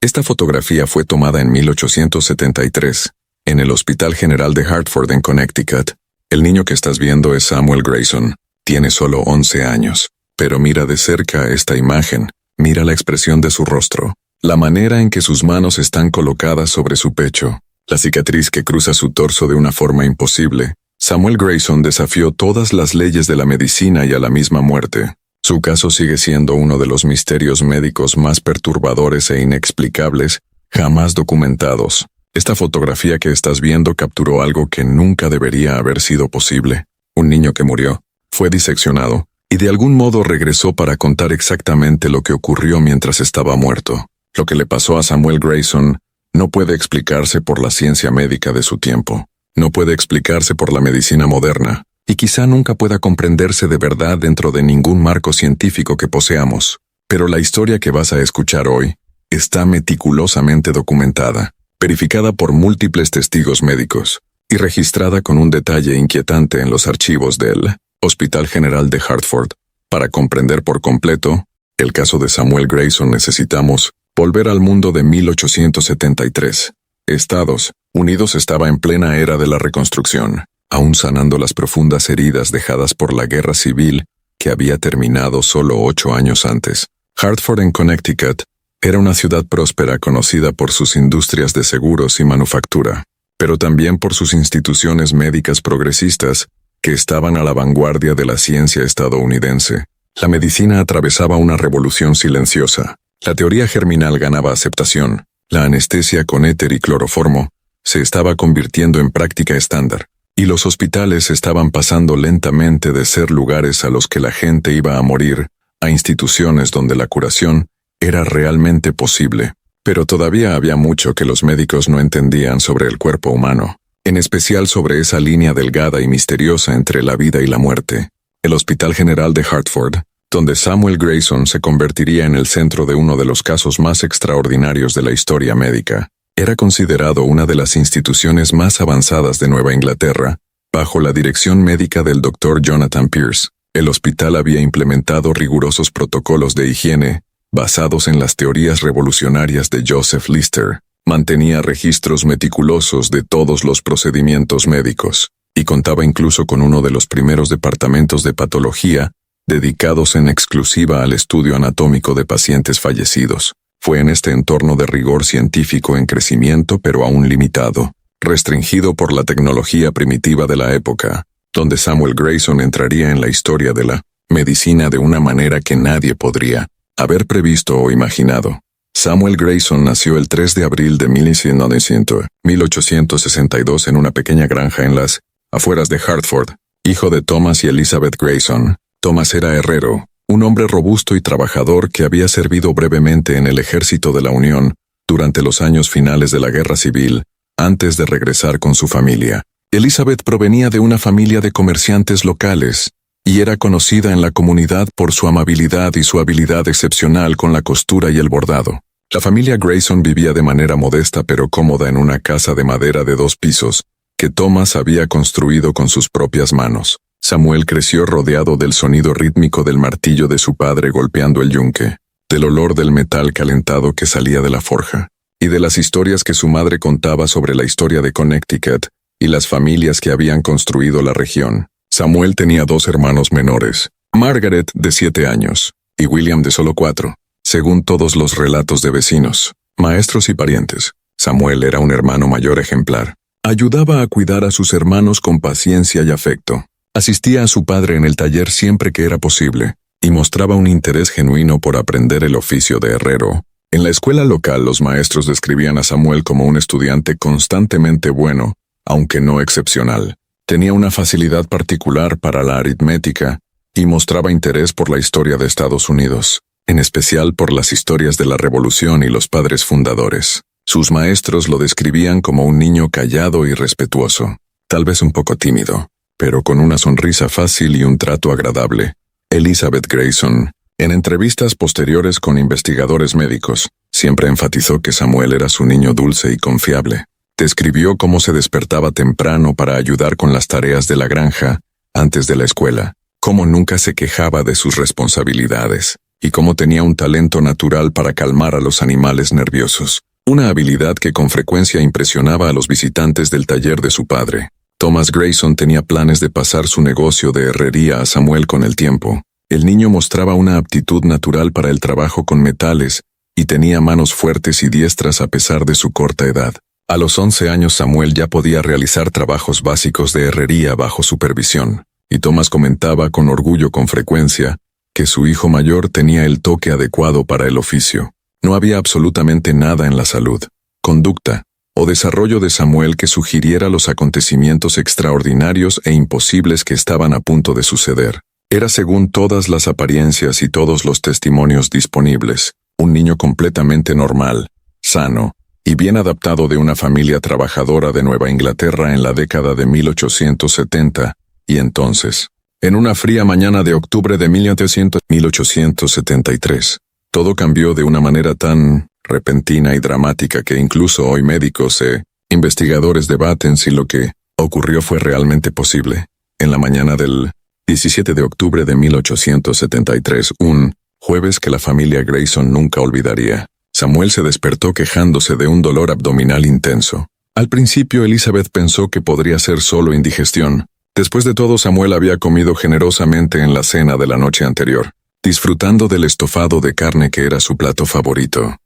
Esta fotografía fue tomada en 1873, en el Hospital General de Hartford en Connecticut. El niño que estás viendo es Samuel Grayson. Tiene solo 11 años. Pero mira de cerca esta imagen. Mira la expresión de su rostro. La manera en que sus manos están colocadas sobre su pecho. La cicatriz que cruza su torso de una forma imposible. Samuel Grayson desafió todas las leyes de la medicina y a la misma muerte. Su caso sigue siendo uno de los misterios médicos más perturbadores e inexplicables jamás documentados. Esta fotografía que estás viendo capturó algo que nunca debería haber sido posible. Un niño que murió, fue diseccionado, y de algún modo regresó para contar exactamente lo que ocurrió mientras estaba muerto. Lo que le pasó a Samuel Grayson no puede explicarse por la ciencia médica de su tiempo. No puede explicarse por la medicina moderna, y quizá nunca pueda comprenderse de verdad dentro de ningún marco científico que poseamos. Pero la historia que vas a escuchar hoy está meticulosamente documentada, verificada por múltiples testigos médicos, y registrada con un detalle inquietante en los archivos del Hospital General de Hartford. Para comprender por completo el caso de Samuel Grayson necesitamos volver al mundo de 1873. Estados Unidos estaba en plena era de la reconstrucción, aún sanando las profundas heridas dejadas por la guerra civil que había terminado solo 8 años antes. Hartford en Connecticut era una ciudad próspera conocida por sus industrias de seguros y manufactura, pero también por sus instituciones médicas progresistas que estaban a la vanguardia de la ciencia estadounidense. La medicina atravesaba una revolución silenciosa. La teoría germinal ganaba aceptación. La anestesia con éter y cloroformo se estaba convirtiendo en práctica estándar, y los hospitales estaban pasando lentamente de ser lugares a los que la gente iba a morir a instituciones donde la curación era realmente posible. Pero todavía había mucho que los médicos no entendían sobre el cuerpo humano, en especial sobre esa línea delgada y misteriosa entre la vida y la muerte. El Hospital General de Hartford, donde Samuel Grayson se convertiría en el centro de uno de los casos más extraordinarios de la historia médica, era considerado una de las instituciones más avanzadas de Nueva Inglaterra, bajo la dirección médica del Dr. Jonathan Pierce. El hospital había implementado rigurosos protocolos de higiene, basados en las teorías revolucionarias de Joseph Lister, mantenía registros meticulosos de todos los procedimientos médicos, y contaba incluso con uno de los primeros departamentos de patología dedicados en exclusiva al estudio anatómico de pacientes fallecidos. Fue en este entorno de rigor científico en crecimiento pero aún limitado, restringido por la tecnología primitiva de la época, donde Samuel Grayson entraría en la historia de la medicina de una manera que nadie podría haber previsto o imaginado. Samuel Grayson nació el 3 de abril de 1862 en una pequeña granja en las afueras de Hartford, hijo de Thomas y Elizabeth Grayson. Thomas era herrero, un hombre robusto y trabajador que había servido brevemente en el ejército de la Unión durante los años finales de la Guerra Civil, antes de regresar con su familia. Elizabeth provenía de una familia de comerciantes locales, y era conocida en la comunidad por su amabilidad y su habilidad excepcional con la costura y el bordado. La familia Grayson vivía de manera modesta pero cómoda en una casa de madera de 2 pisos, que Thomas había construido con sus propias manos. Samuel creció rodeado del sonido rítmico del martillo de su padre golpeando el yunque, del olor del metal calentado que salía de la forja, y de las historias que su madre contaba sobre la historia de Connecticut y las familias que habían construido la región. Samuel tenía 2 hermanos menores, Margaret de 7 años, y William de solo 4, según todos los relatos de vecinos, maestros y parientes. Samuel era un hermano mayor ejemplar. Ayudaba a cuidar a sus hermanos con paciencia y afecto. Asistía a su padre en el taller siempre que era posible, y mostraba un interés genuino por aprender el oficio de herrero. En la escuela local los maestros describían a Samuel como un estudiante constantemente bueno, aunque no excepcional. Tenía una facilidad particular para la aritmética y mostraba interés por la historia de Estados Unidos, en especial por las historias de la Revolución y los padres fundadores. Sus maestros lo describían como un niño callado y respetuoso, tal vez un poco tímido, pero con una sonrisa fácil y un trato agradable. Elizabeth Grayson, en entrevistas posteriores con investigadores médicos, siempre enfatizó que Samuel era su niño dulce y confiable. Describió cómo se despertaba temprano para ayudar con las tareas de la granja antes de la escuela, cómo nunca se quejaba de sus responsabilidades, y cómo tenía un talento natural para calmar a los animales nerviosos, una habilidad que con frecuencia impresionaba a los visitantes del taller de su padre. Thomas Grayson tenía planes de pasar su negocio de herrería a Samuel con el tiempo. El niño mostraba una aptitud natural para el trabajo con metales y tenía manos fuertes y diestras a pesar de su corta edad. A los 11 años Samuel ya podía realizar trabajos básicos de herrería bajo supervisión, y Thomas comentaba con orgullo con frecuencia que su hijo mayor tenía el toque adecuado para el oficio. No había absolutamente nada en la salud, conducta o desarrollo de Samuel que sugiriera los acontecimientos extraordinarios e imposibles que estaban a punto de suceder. Era, según todas las apariencias y todos los testimonios disponibles, un niño completamente normal, sano y bien adaptado de una familia trabajadora de Nueva Inglaterra en la década de 1870, y entonces, en una fría mañana de octubre de 1873, todo cambió de una manera tan repentina y dramática que incluso hoy médicos e investigadores debaten si lo que ocurrió fue realmente posible. En la mañana del 17 de octubre de 1873, un jueves que la familia Grayson nunca olvidaría, Samuel se despertó quejándose de un dolor abdominal intenso. Al principio Elizabeth pensó que podría ser solo indigestión. Después de todo, Samuel había comido generosamente en la cena de la noche anterior, disfrutando del estofado de carne que era su plato favorito.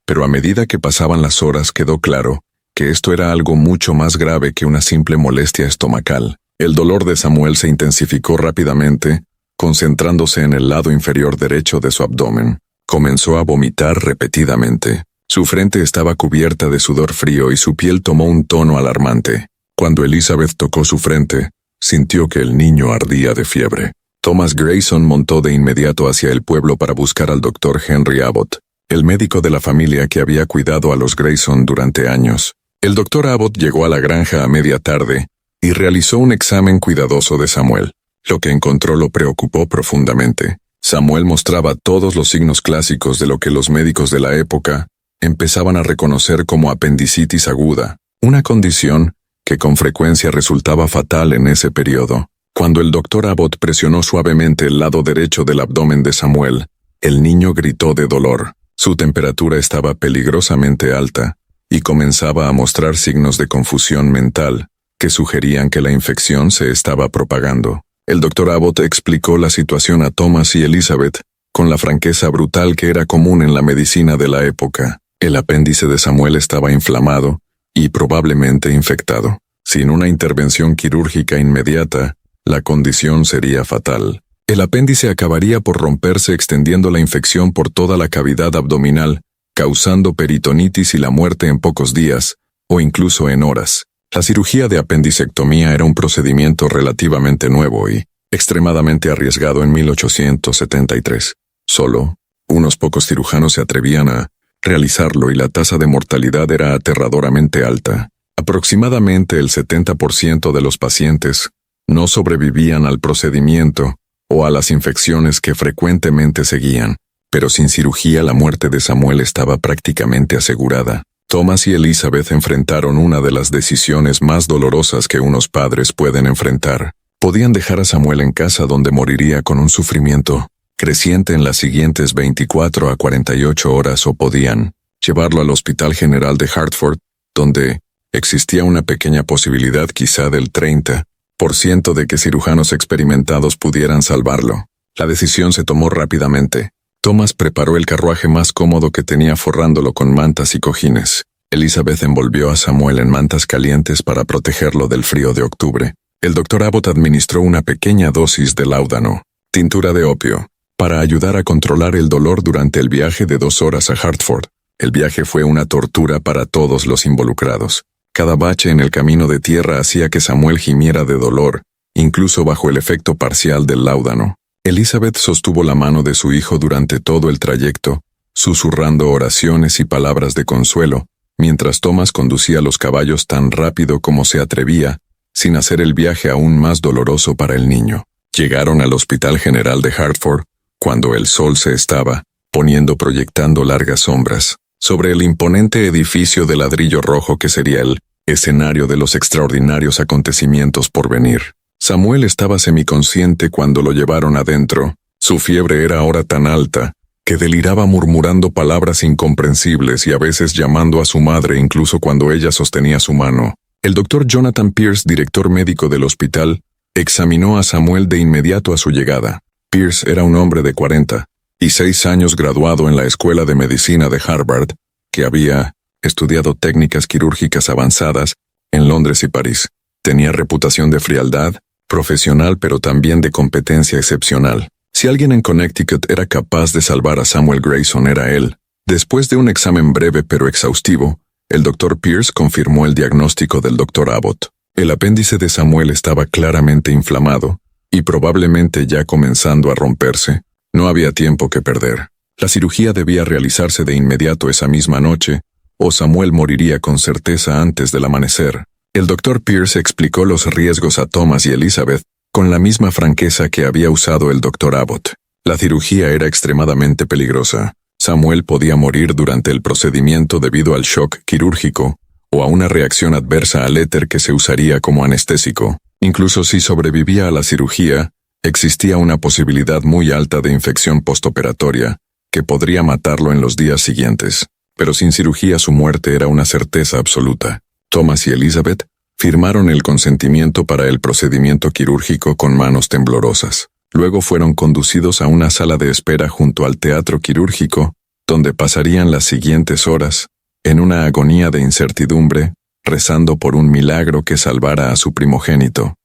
Pero a medida que pasaban las horas quedó claro que esto era algo mucho más grave que una simple molestia estomacal. El dolor de Samuel se intensificó rápidamente, concentrándose en el lado inferior derecho de su abdomen. Comenzó a vomitar repetidamente. Su frente estaba cubierta de sudor frío y su piel tomó un tono alarmante. Cuando Elizabeth tocó su frente, sintió que el niño ardía de fiebre. Thomas Grayson montó de inmediato hacia el pueblo para buscar al doctor Henry Abbott, el médico de la familia que había cuidado a los Grayson durante años. El doctor Abbott llegó a la granja a media tarde y realizó un examen cuidadoso de Samuel. Lo que encontró lo preocupó profundamente. Samuel mostraba todos los signos clásicos de lo que los médicos de la época empezaban a reconocer como apendicitis aguda, una condición que con frecuencia resultaba fatal en ese periodo. Cuando el doctor Abbott presionó suavemente el lado derecho del abdomen de Samuel, el niño gritó de dolor. Su temperatura estaba peligrosamente alta y comenzaba a mostrar signos de confusión mental que sugerían que la infección se estaba propagando. El doctor Abbott explicó la situación a Thomas y Elizabeth con la franqueza brutal que era común en la medicina de la época. El apéndice de Samuel estaba inflamado y probablemente infectado. Sin una intervención quirúrgica inmediata, la condición sería fatal. El apéndice acabaría por romperse extendiendo la infección por toda la cavidad abdominal, causando peritonitis y la muerte en pocos días, o incluso en horas. La cirugía de apendicectomía era un procedimiento relativamente nuevo y extremadamente arriesgado en 1873. Solo unos pocos cirujanos se atrevían a realizarlo y la tasa de mortalidad era aterradoramente alta. Aproximadamente el 70% de los pacientes no sobrevivían al procedimiento o a las infecciones que frecuentemente seguían, pero sin cirugía la muerte de Samuel estaba prácticamente asegurada. Thomas y Elizabeth enfrentaron una de las decisiones más dolorosas que unos padres pueden enfrentar. Podían dejar a Samuel en casa donde moriría con un sufrimiento creciente en las siguientes 24 a 48 horas o podían llevarlo al Hospital General de Hartford, donde existía una pequeña posibilidad quizá del 30% de que cirujanos experimentados pudieran salvarlo. La decisión se tomó rápidamente. Thomas preparó el carruaje más cómodo que tenía forrándolo con mantas y cojines. Elizabeth envolvió a Samuel en mantas calientes para protegerlo del frío de octubre. El doctor Abbott administró una pequeña dosis de láudano, tintura de opio, para ayudar a controlar el dolor durante el viaje de 2 horas a Hartford. El viaje fue una tortura para todos los involucrados. Cada bache en el camino de tierra hacía que Samuel gimiera de dolor, incluso bajo el efecto parcial del láudano. Elizabeth sostuvo la mano de su hijo durante todo el trayecto, susurrando oraciones y palabras de consuelo, mientras Thomas conducía los caballos tan rápido como se atrevía, sin hacer el viaje aún más doloroso para el niño. Llegaron al Hospital General de Hartford, cuando el sol se estaba poniendo proyectando largas sombras sobre el imponente edificio de ladrillo rojo que sería el escenario de los extraordinarios acontecimientos por venir. Samuel estaba semiconsciente cuando lo llevaron adentro, Su fiebre era ahora tan alta que deliraba murmurando palabras incomprensibles y a veces llamando a su madre incluso cuando ella sostenía su mano. El doctor Jonathan Pierce, director médico del hospital, examinó a Samuel de inmediato a su llegada. Pierce era un hombre de 46 años graduado en la Escuela de Medicina de Harvard, que había estudiado técnicas quirúrgicas avanzadas en Londres y París. Tenía reputación de frialdad profesional pero también de competencia excepcional. Si alguien en Connecticut era capaz de salvar a Samuel Grayson era él. Después de un examen breve pero exhaustivo, el Dr. Pierce confirmó el diagnóstico del Dr. Abbott. El apéndice de Samuel estaba claramente inflamado y probablemente ya comenzando a romperse. No había tiempo que perder. La cirugía debía realizarse de inmediato esa misma noche, o Samuel moriría con certeza antes del amanecer. El Dr. Pierce explicó los riesgos a Thomas y Elizabeth con la misma franqueza que había usado el Dr. Abbott. La cirugía era extremadamente peligrosa. Samuel podía morir durante el procedimiento debido al shock quirúrgico o a una reacción adversa al éter que se usaría como anestésico. Incluso si sobrevivía a la cirugía, existía una posibilidad muy alta de infección postoperatoria que podría matarlo en los días siguientes. Pero sin cirugía su muerte era una certeza absoluta. Thomas y Elizabeth firmaron el consentimiento para el procedimiento quirúrgico con manos temblorosas. Luego fueron conducidos a una sala de espera junto al teatro quirúrgico, donde pasarían las siguientes horas, en una agonía de incertidumbre, rezando por un milagro que salvara a su primogénito.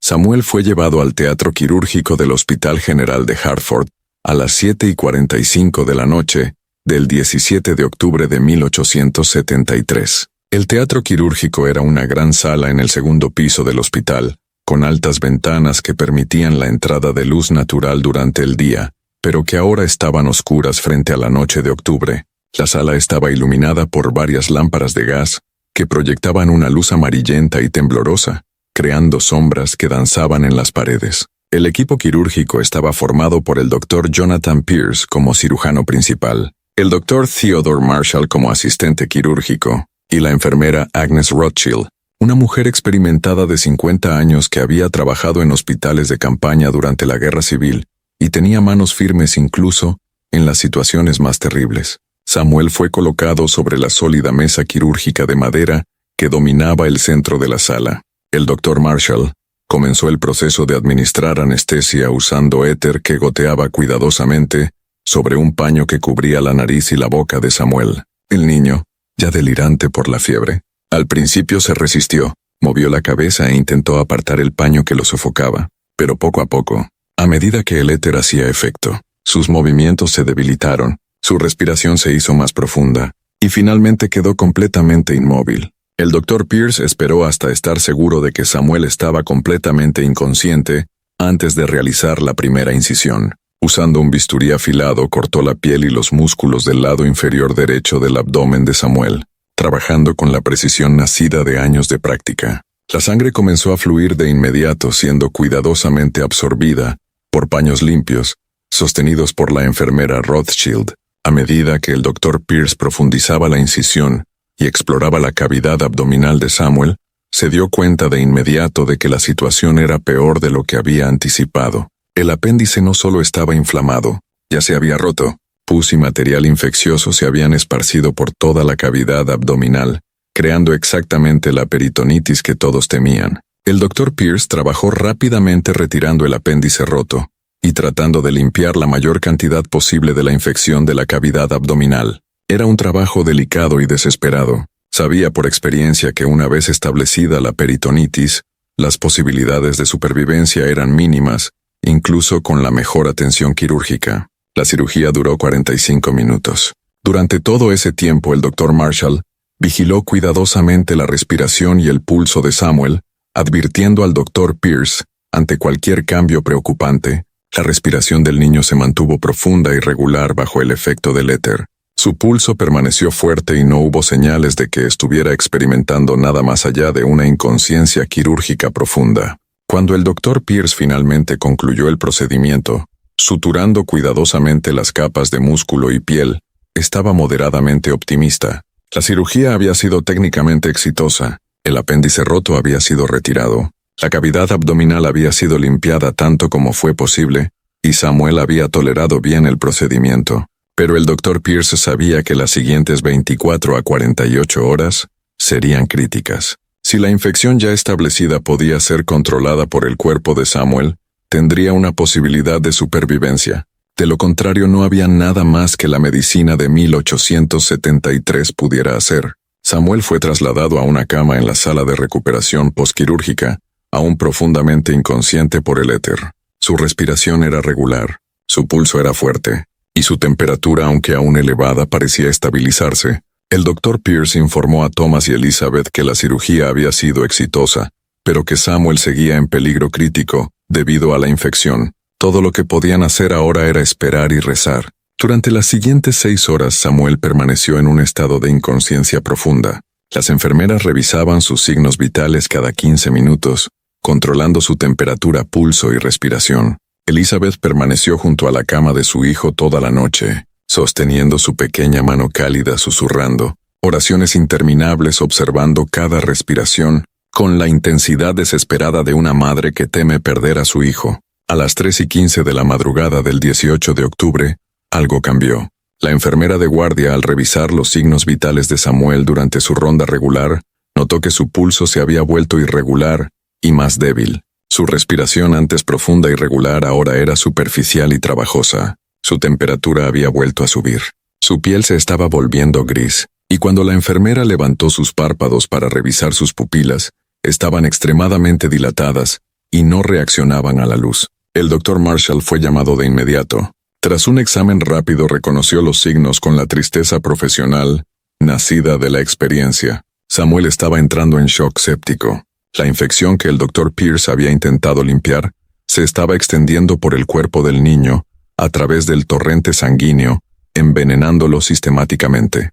Samuel fue llevado al teatro quirúrgico del Hospital General de Hartford a las 7:45 de la noche del 17 de octubre de 1873. El teatro quirúrgico era una gran sala en el segundo piso del hospital, con altas ventanas que permitían la entrada de luz natural durante el día, pero que ahora estaban oscuras frente a la noche de octubre. La sala estaba iluminada por varias lámparas de gas que proyectaban una luz amarillenta y temblorosa, creando sombras que danzaban en las paredes. El equipo quirúrgico estaba formado por el Dr. Jonathan Pierce como cirujano principal, el Dr. Theodore Marshall como asistente quirúrgico, y la enfermera Agnes Rothschild, una mujer experimentada de 50 años que había trabajado en hospitales de campaña durante la Guerra Civil y tenía manos firmes incluso en las situaciones más terribles. Samuel fue colocado sobre la sólida mesa quirúrgica de madera que dominaba el centro de la sala. El Dr. Marshall comenzó el proceso de administrar anestesia usando éter que goteaba cuidadosamente sobre un paño que cubría la nariz y la boca de Samuel. El niño, ya delirante por la fiebre, al principio se resistió, movió la cabeza e intentó apartar el paño que lo sofocaba, pero poco a poco, a medida que el éter hacía efecto, sus movimientos se debilitaron, su respiración se hizo más profunda, y finalmente quedó completamente inmóvil. El Dr. Pierce esperó hasta estar seguro de que Samuel estaba completamente inconsciente antes de realizar la primera incisión. Usando un bisturí afilado cortó la piel y los músculos del lado inferior derecho del abdomen de Samuel, trabajando con la precisión nacida de años de práctica. La sangre comenzó a fluir de inmediato, siendo cuidadosamente absorbida por paños limpios, sostenidos por la enfermera Rothschild. A medida que el Dr. Pierce profundizaba la incisión y exploraba la cavidad abdominal de Samuel, se dio cuenta de inmediato de que la situación era peor de lo que había anticipado. El apéndice no solo estaba inflamado, ya se había roto. Pus y material infeccioso se habían esparcido por toda la cavidad abdominal, creando exactamente la peritonitis que todos temían. El Dr. Pierce trabajó rápidamente retirando el apéndice roto y tratando de limpiar la mayor cantidad posible de la infección de la cavidad abdominal. Era un trabajo delicado y desesperado. Sabía por experiencia que una vez establecida la peritonitis, las posibilidades de supervivencia eran mínimas, incluso con la mejor atención quirúrgica. La cirugía duró 45 minutos. Durante todo ese tiempo el Dr. Marshall vigiló cuidadosamente la respiración y el pulso de Samuel, advirtiendo al Dr. Pierce, ante cualquier cambio preocupante. La respiración del niño se mantuvo profunda y regular bajo el efecto del éter. Su pulso permaneció fuerte y no hubo señales de que estuviera experimentando nada más allá de una inconsciencia quirúrgica profunda. Cuando el Dr. Pierce finalmente concluyó el procedimiento, suturando cuidadosamente las capas de músculo y piel, estaba moderadamente optimista. La cirugía había sido técnicamente exitosa, el apéndice roto había sido retirado, La cavidad abdominal había sido limpiada tanto como fue posible, y Samuel había tolerado bien el procedimiento. Pero el Dr. Pierce sabía que las siguientes 24 a 48 horas serían críticas. Si la infección ya establecida podía ser controlada por el cuerpo de Samuel, tendría una posibilidad de supervivencia. De lo contrario, no había nada más que la medicina de 1873 pudiera hacer. Samuel fue trasladado a una cama en la sala de recuperación postquirúrgica, aún profundamente inconsciente por el éter. Su respiración era regular, su pulso era fuerte, y su temperatura, aunque aún elevada, parecía estabilizarse. El Dr. Pierce informó a Thomas y Elizabeth que la cirugía había sido exitosa, pero que Samuel seguía en peligro crítico debido a la infección. Todo lo que podían hacer ahora era esperar y rezar. Durante las siguientes 6 horas, Samuel permaneció en un estado de inconsciencia profunda. Las enfermeras revisaban sus signos vitales cada 15 minutos, controlando su temperatura, pulso y respiración. Elizabeth permaneció junto a la cama de su hijo toda la noche, sosteniendo su pequeña mano cálida, susurrando oraciones interminables, observando cada respiración, con la intensidad desesperada de una madre que teme perder a su hijo. A las 3:15 de la madrugada del 18 de octubre, algo cambió. La enfermera de guardia, al revisar los signos vitales de Samuel durante su ronda regular, notó que su pulso se había vuelto irregular y más débil. Su respiración, antes profunda y regular, ahora era superficial y trabajosa. Su temperatura había vuelto a subir. Su piel se estaba volviendo gris, y cuando la enfermera levantó sus párpados para revisar sus pupilas, estaban extremadamente dilatadas y no reaccionaban a la luz. El Dr. Marshall fue llamado de inmediato. Tras un examen rápido, reconoció los signos con la tristeza profesional nacida de la experiencia. Samuel estaba entrando en shock séptico. La infección que el Dr. Pierce había intentado limpiar se estaba extendiendo por el cuerpo del niño a través del torrente sanguíneo, envenenándolo sistemáticamente.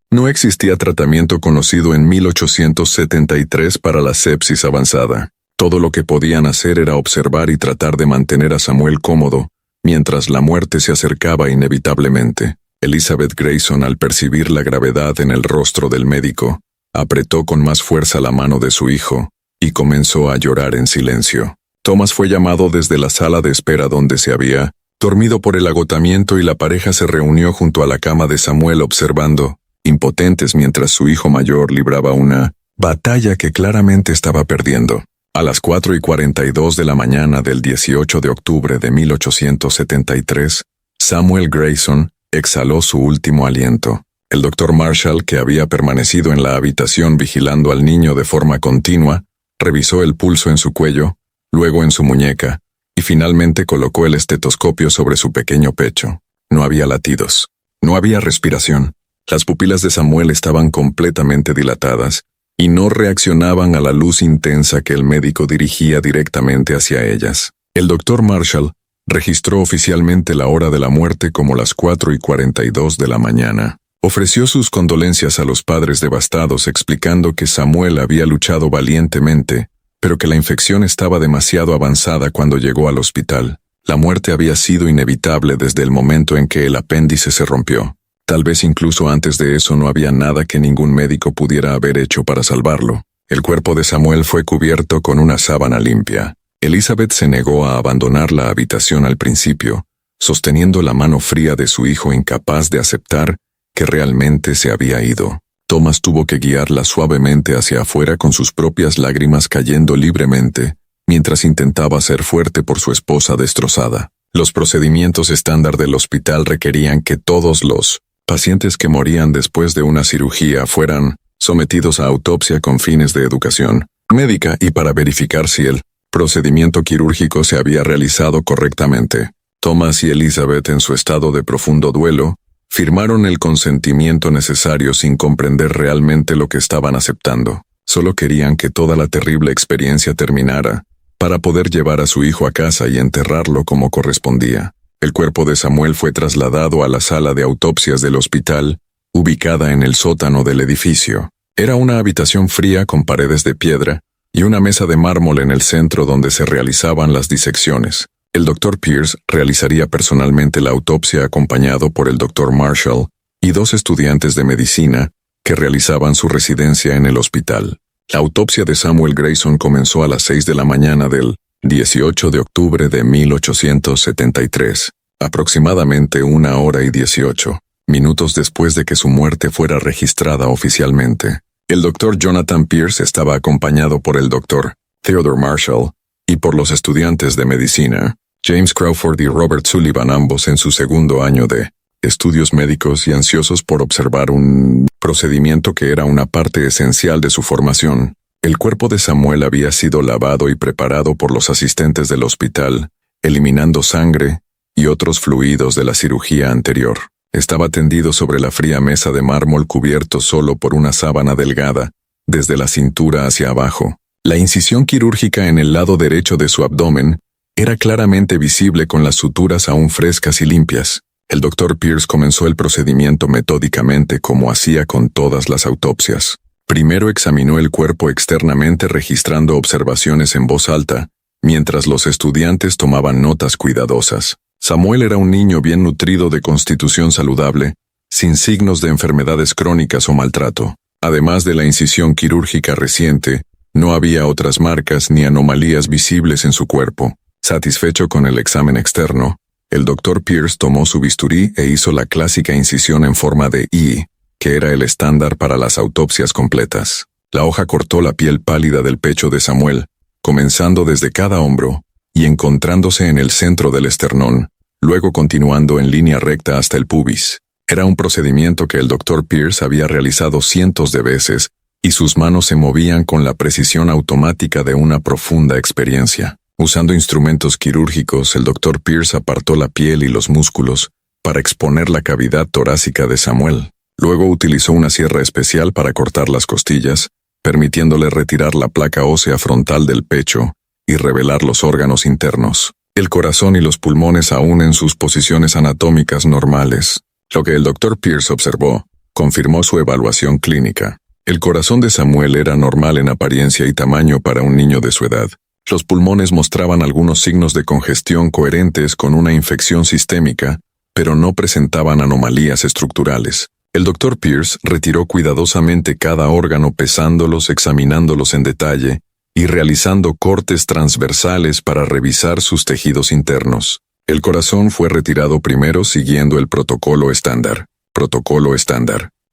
No existía tratamiento conocido en 1873 para la sepsis avanzada. Todo lo que podían hacer era observar y tratar de mantener a Samuel cómodo, mientras la muerte se acercaba inevitablemente. Elizabeth Grayson, al percibir la gravedad en el rostro del médico, apretó con más fuerza la mano de su hijo y comenzó a llorar en silencio. Thomas fue llamado desde la sala de espera donde se había dormido por el agotamiento, y la pareja se reunió junto a la cama de Samuel observando, impotentes, mientras su hijo mayor libraba una batalla que claramente estaba perdiendo. A las 4:42 de la mañana del 18 de octubre de 1873, Samuel Grayson exhaló su último aliento. El Dr. Marshall, que había permanecido en la habitación vigilando al niño de forma continua, revisó el pulso en su cuello, luego en su muñeca, y finalmente colocó el estetoscopio sobre su pequeño pecho. No había latidos. No había respiración. Las pupilas de Samuel estaban completamente dilatadas y no reaccionaban a la luz intensa que el médico dirigía directamente hacia ellas. El Dr. Marshall registró oficialmente la hora de la muerte como las 4:42 de la mañana. Ofreció sus condolencias a los padres devastados, explicando que Samuel había luchado valientemente, pero que la infección estaba demasiado avanzada cuando llegó al hospital. La muerte había sido inevitable desde el momento en que el apéndice se rompió. Tal vez incluso antes de eso no había nada que ningún médico pudiera haber hecho para salvarlo. El cuerpo de Samuel fue cubierto con una sábana limpia. Elizabeth se negó a abandonar la habitación al principio, sosteniendo la mano fría de su hijo, incapaz de aceptar que realmente se había ido. Thomas tuvo que guiarla suavemente hacia afuera con sus propias lágrimas cayendo libremente, mientras intentaba ser fuerte por su esposa destrozada. Los procedimientos estándar del hospital requerían que todos los pacientes que morían después de una cirugía fueran sometidos a autopsia con fines de educación médica y para verificar si el procedimiento quirúrgico se había realizado correctamente. Thomas y Elizabeth, en su estado de profundo duelo, firmaron el consentimiento necesario sin comprender realmente lo que estaban aceptando. Solo querían que toda la terrible experiencia terminara, para poder llevar a su hijo a casa y enterrarlo como correspondía. El cuerpo de Samuel fue trasladado a la sala de autopsias del hospital, ubicada en el sótano del edificio. Era una habitación fría con paredes de piedra y una mesa de mármol en el centro donde se realizaban las disecciones. El Dr. Pierce realizaría personalmente la autopsia acompañado por el Dr. Marshall y 2 estudiantes de medicina que realizaban su residencia en el hospital. La autopsia de Samuel Grayson comenzó a las 6 de la mañana del 18 de octubre de 1873, aproximadamente 1 hora y 18 minutos después de que su muerte fuera registrada oficialmente. El Dr. Jonathan Pierce estaba acompañado por el Dr. Theodore Marshall y por los estudiantes de medicina, James Crawford y Robert Sullivan, ambos en su segundo año de estudios médicos y ansiosos por observar un procedimiento que era una parte esencial de su formación. El cuerpo de Samuel había sido lavado y preparado por los asistentes del hospital, eliminando sangre y otros fluidos de la cirugía anterior. Estaba tendido sobre la fría mesa de mármol cubierto solo por una sábana delgada, desde la cintura hacia abajo. La incisión quirúrgica en el lado derecho de su abdomen era claramente visible con las suturas aún frescas y limpias. El Dr. Pierce comenzó el procedimiento metódicamente como hacía con todas las autopsias. Primero examinó el cuerpo externamente registrando observaciones en voz alta, mientras los estudiantes tomaban notas cuidadosas. Samuel era un niño bien nutrido de constitución saludable, sin signos de enfermedades crónicas o maltrato. Además de la incisión quirúrgica reciente, no había otras marcas ni anomalías visibles en su cuerpo. Satisfecho con el examen externo, el Dr. Pierce tomó su bisturí e hizo la clásica incisión en forma de I, que era el estándar para las autopsias completas. La hoja cortó la piel pálida del pecho de Samuel, comenzando desde cada hombro y encontrándose en el centro del esternón, luego continuando en línea recta hasta el pubis. Era un procedimiento que el Dr. Pierce había realizado cientos de veces, y sus manos se movían con la precisión automática de una profunda experiencia. Usando instrumentos quirúrgicos, el Dr. Pierce apartó la piel y los músculos para exponer la cavidad torácica de Samuel. Luego utilizó una sierra especial para cortar las costillas, permitiéndole retirar la placa ósea frontal del pecho y revelar los órganos internos, el corazón y los pulmones aún en sus posiciones anatómicas normales. Lo que el Dr. Pierce observó confirmó su evaluación clínica. El corazón de Samuel era normal en apariencia y tamaño para un niño de su edad. Los pulmones mostraban algunos signos de congestión coherentes con una infección sistémica, pero no presentaban anomalías estructurales. El Dr. Pierce retiró cuidadosamente cada órgano pesándolos, examinándolos en detalle y realizando cortes transversales para revisar sus tejidos internos. El corazón fue retirado primero siguiendo el protocolo estándar.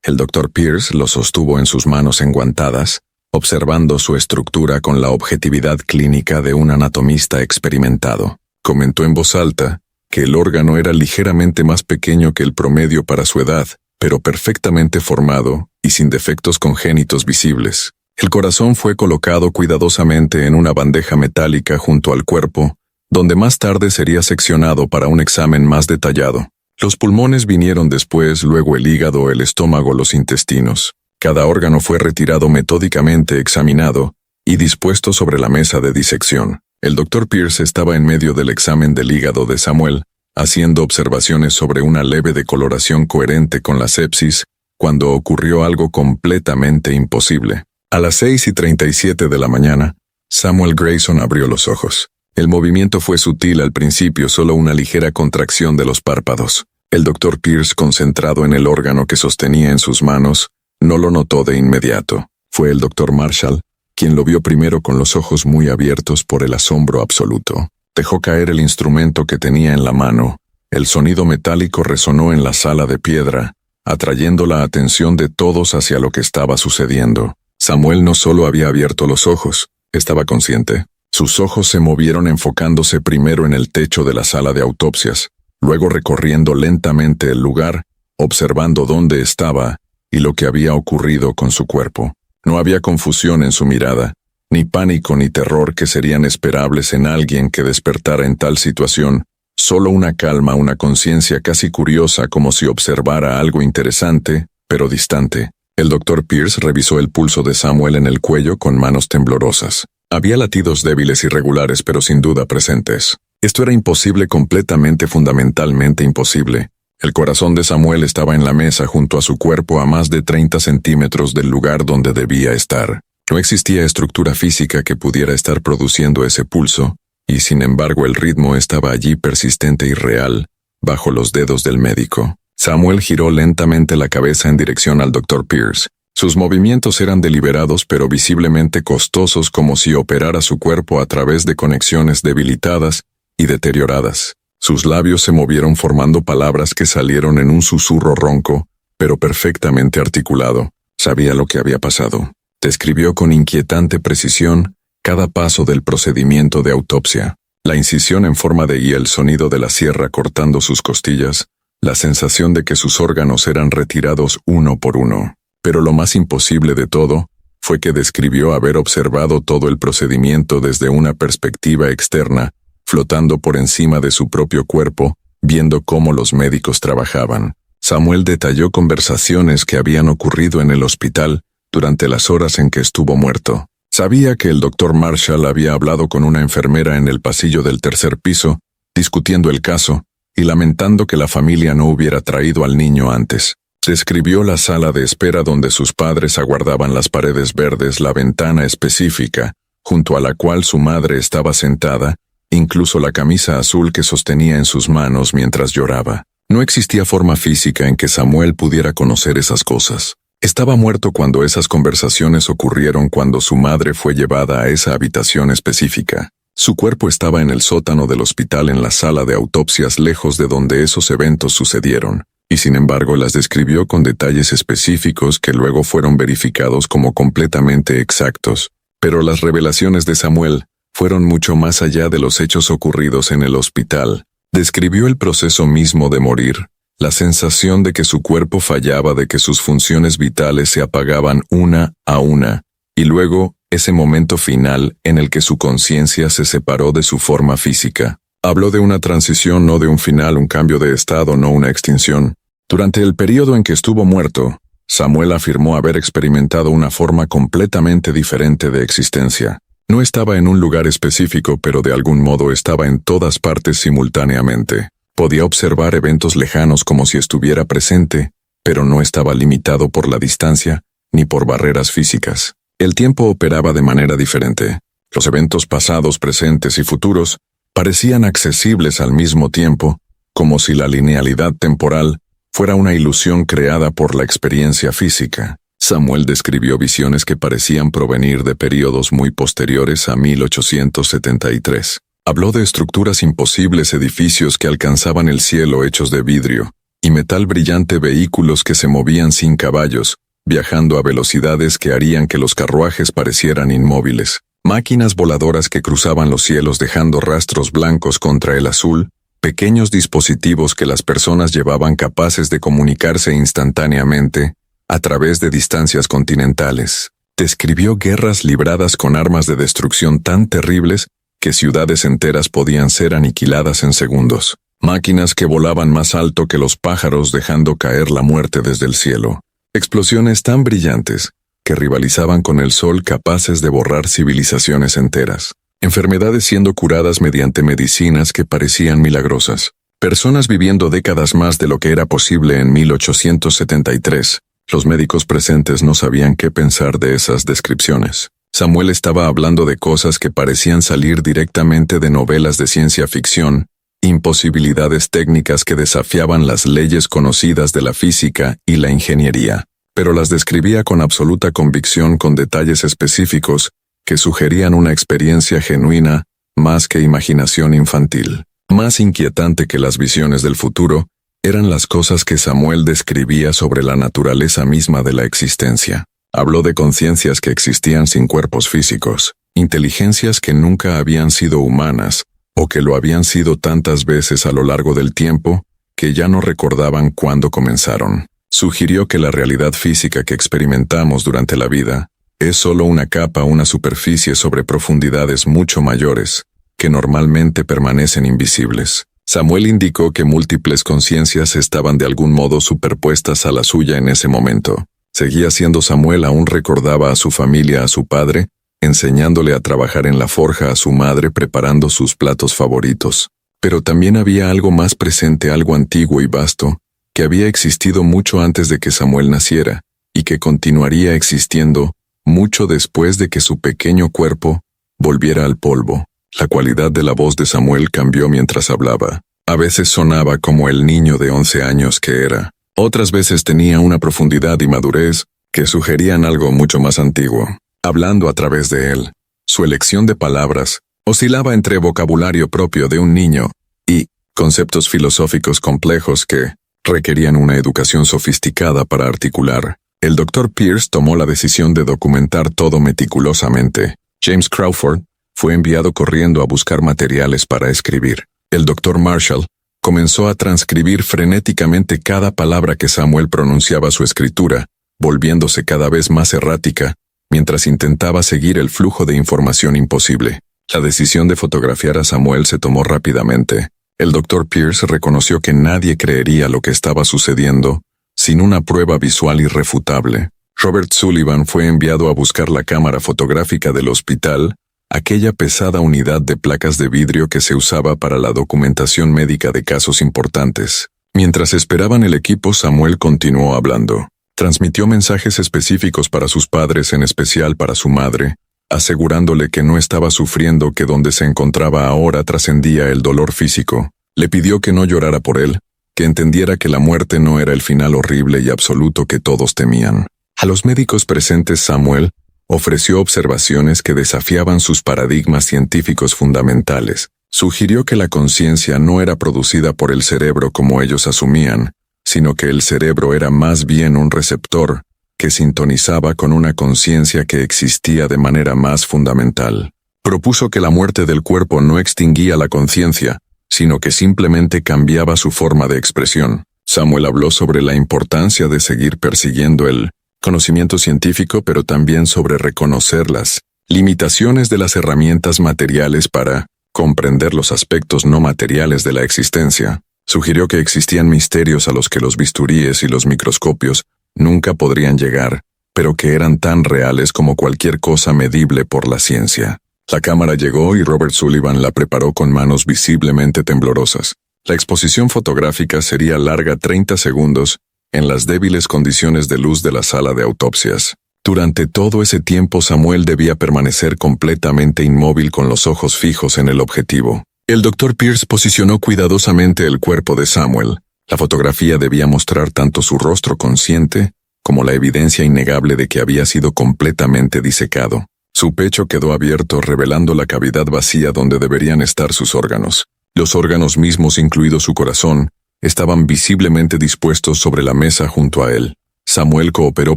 El Dr. Pierce lo sostuvo en sus manos enguantadas, observando su estructura con la objetividad clínica de un anatomista experimentado. Comentó en voz alta que el órgano era ligeramente más pequeño que el promedio para su edad, pero perfectamente formado y sin defectos congénitos visibles. El corazón fue colocado cuidadosamente en una bandeja metálica junto al cuerpo, donde más tarde sería seccionado para un examen más detallado. Los pulmones vinieron después, luego el hígado, el estómago, los intestinos. Cada órgano fue retirado metódicamente, examinado y dispuesto sobre la mesa de disección. El Dr. Pierce estaba en medio del examen del hígado de Samuel, haciendo observaciones sobre una leve decoloración coherente con la sepsis, cuando ocurrió algo completamente imposible. A las 6:37 de la mañana, Samuel Grayson abrió los ojos. El movimiento fue sutil al principio, solo una ligera contracción de los párpados. El Dr. Pierce, concentrado en el órgano que sostenía en sus manos, no lo notó de inmediato. Fue el Dr. Marshall quien lo vio primero con los ojos muy abiertos por el asombro absoluto. Dejó caer el instrumento que tenía en la mano. El sonido metálico resonó en la sala de piedra, atrayendo la atención de todos hacia lo que estaba sucediendo. Samuel no solo había abierto los ojos, estaba consciente. Sus ojos se movieron enfocándose primero en el techo de la sala de autopsias, luego recorriendo lentamente el lugar, observando dónde estaba y lo que había ocurrido con su cuerpo. No había confusión en su mirada, ni pánico ni terror que serían esperables en alguien que despertara en tal situación, solo una calma, una conciencia casi curiosa, como si observara algo interesante, pero distante. El Dr. Pierce revisó el pulso de Samuel en el cuello con manos temblorosas. Había latidos débiles, irregulares, pero sin duda presentes. Esto era imposible, completamente, fundamentalmente imposible. El corazón de Samuel estaba en la mesa junto a su cuerpo a más de 30 centímetros del lugar donde debía estar. No existía estructura física que pudiera estar produciendo ese pulso, y sin embargo el ritmo estaba allí, persistente y real, bajo los dedos del médico. Samuel giró lentamente la cabeza en dirección al Dr. Pierce. Sus movimientos eran deliberados pero visiblemente costosos, como si operara su cuerpo a través de conexiones debilitadas y deterioradas. Sus labios se movieron formando palabras que salieron en un susurro ronco, pero perfectamente articulado. Sabía lo que había pasado. Describió con inquietante precisión cada paso del procedimiento de autopsia. La incisión en forma de I, el sonido de la sierra cortando sus costillas, la sensación de que sus órganos eran retirados uno por uno. Pero lo más imposible de todo fue que describió haber observado todo el procedimiento desde una perspectiva externa, flotando por encima de su propio cuerpo, viendo cómo los médicos trabajaban. Samuel detalló conversaciones que habían ocurrido en el hospital durante las horas en que estuvo muerto. Sabía que el doctor Marshall había hablado con una enfermera en el pasillo del tercer piso, discutiendo el caso y lamentando que la familia no hubiera traído al niño antes. Describió la sala de espera donde sus padres aguardaban, las paredes verdes, la ventana específica, junto a la cual su madre estaba sentada, incluso la camisa azul que sostenía en sus manos mientras lloraba. No existía forma física en que Samuel pudiera conocer esas cosas. Estaba muerto cuando esas conversaciones ocurrieron, cuando su madre fue llevada a esa habitación específica. Su cuerpo estaba en el sótano del hospital, en la sala de autopsias, lejos de donde esos eventos sucedieron, y sin embargo las describió con detalles específicos que luego fueron verificados como completamente exactos. Pero las revelaciones de Samuel fueron mucho más allá de los hechos ocurridos en el hospital. Describió el proceso mismo de morir, la sensación de que su cuerpo fallaba, de que sus funciones vitales se apagaban una a una, y luego ese momento final en el que su conciencia se separó de su forma física. Habló de una transición, no de un final, un cambio de estado, no una extinción. Durante el periodo en que estuvo muerto, Samuel afirmó haber experimentado una forma completamente diferente de existencia. No estaba en un lugar específico, pero de algún modo estaba en todas partes simultáneamente. Podía observar eventos lejanos como si estuviera presente, pero no estaba limitado por la distancia ni por barreras físicas. El tiempo operaba de manera diferente. Los eventos pasados, presentes y futuros parecían accesibles al mismo tiempo, como si la linealidad temporal fuera una ilusión creada por la experiencia física. Samuel describió visiones que parecían provenir de periodos muy posteriores a 1873. Habló de estructuras imposibles, edificios que alcanzaban el cielo hechos de vidrio y metal brillante, vehículos que se movían sin caballos, viajando a velocidades que harían que los carruajes parecieran inmóviles, máquinas voladoras que cruzaban los cielos dejando rastros blancos contra el azul, pequeños dispositivos que las personas llevaban capaces de comunicarse instantáneamente a través de distancias continentales. Describió guerras libradas con armas de destrucción tan terribles que ciudades enteras podían ser aniquiladas en segundos. Máquinas que volaban más alto que los pájaros dejando caer la muerte desde el cielo. Explosiones tan brillantes que rivalizaban con el sol, capaces de borrar civilizaciones enteras. Enfermedades siendo curadas mediante medicinas que parecían milagrosas. Personas viviendo décadas más de lo que era posible en 1873. Los médicos presentes no sabían qué pensar de esas descripciones. Samuel estaba hablando de cosas que parecían salir directamente de novelas de ciencia ficción, imposibilidades técnicas que desafiaban las leyes conocidas de la física y la ingeniería, pero las describía con absoluta convicción, con detalles específicos que sugerían una experiencia genuina, más que imaginación infantil. Más inquietante que las visiones del futuro eran las cosas que Samuel describía sobre la naturaleza misma de la existencia. Habló de conciencias que existían sin cuerpos físicos, inteligencias que nunca habían sido humanas, o que lo habían sido tantas veces a lo largo del tiempo, que ya no recordaban cuándo comenzaron. Sugirió que la realidad física que experimentamos durante la vida es solo una capa, una superficie sobre profundidades mucho mayores, que normalmente permanecen invisibles. Samuel indicó que múltiples conciencias estaban de algún modo superpuestas a la suya en ese momento. Seguía siendo Samuel, aún recordaba a su familia, a su padre, enseñándole a trabajar en la forja, a su madre preparando sus platos favoritos. Pero también había algo más presente, algo antiguo y vasto, que había existido mucho antes de que Samuel naciera, y que continuaría existiendo mucho después de que su pequeño cuerpo volviera al polvo. La cualidad de la voz de Samuel cambió mientras hablaba. A veces sonaba como el niño de 11 años que era. Otras veces tenía una profundidad y madurez que sugerían algo mucho más antiguo. Hablando a través de él, su elección de palabras oscilaba entre vocabulario propio de un niño y conceptos filosóficos complejos que requerían una educación sofisticada para articular. El Dr. Pierce tomó la decisión de documentar todo meticulosamente. James Crawford fue enviado corriendo a buscar materiales para escribir. El Dr. Marshall comenzó a transcribir frenéticamente cada palabra que Samuel pronunciaba a su escritura, volviéndose cada vez más errática, mientras intentaba seguir el flujo de información imposible. La decisión de fotografiar a Samuel se tomó rápidamente. El Dr. Pierce reconoció que nadie creería lo que estaba sucediendo sin una prueba visual irrefutable. Robert Sullivan fue enviado a buscar la cámara fotográfica del hospital, aquella pesada unidad de placas de vidrio que se usaba para la documentación médica de casos importantes. Mientras esperaban el equipo, Samuel continuó hablando. Transmitió mensajes específicos para sus padres, en especial para su madre, asegurándole que no estaba sufriendo, que donde se encontraba ahora trascendía el dolor físico. Le pidió que no llorara por él, que entendiera que la muerte no era el final horrible y absoluto que todos temían. A los médicos presentes, Samuel ofreció observaciones que desafiaban sus paradigmas científicos fundamentales. Sugirió que la conciencia no era producida por el cerebro como ellos asumían, sino que el cerebro era más bien un receptor que sintonizaba con una conciencia que existía de manera más fundamental. Propuso que la muerte del cuerpo no extinguía la conciencia, sino que simplemente cambiaba su forma de expresión. Samuel habló sobre la importancia de seguir persiguiendo el conocimiento científico, pero también sobre reconocer las limitaciones de las herramientas materiales para comprender los aspectos no materiales de la existencia. Sugirió que existían misterios a los que los bisturíes y los microscopios nunca podrían llegar, pero que eran tan reales como cualquier cosa medible por la ciencia. La cámara llegó y Robert Sullivan la preparó con manos visiblemente temblorosas. La exposición fotográfica sería larga 30 segundos en las débiles condiciones de luz de la sala de autopsias. Durante todo ese tiempo Samuel debía permanecer completamente inmóvil con los ojos fijos en el objetivo. El Dr. Pierce posicionó cuidadosamente el cuerpo de Samuel. La fotografía debía mostrar tanto su rostro consciente como la evidencia innegable de que había sido completamente disecado. Su pecho quedó abierto, revelando la cavidad vacía donde deberían estar sus órganos. Los órganos mismos, incluido su corazón, estaban visiblemente dispuestos sobre la mesa junto a él. Samuel cooperó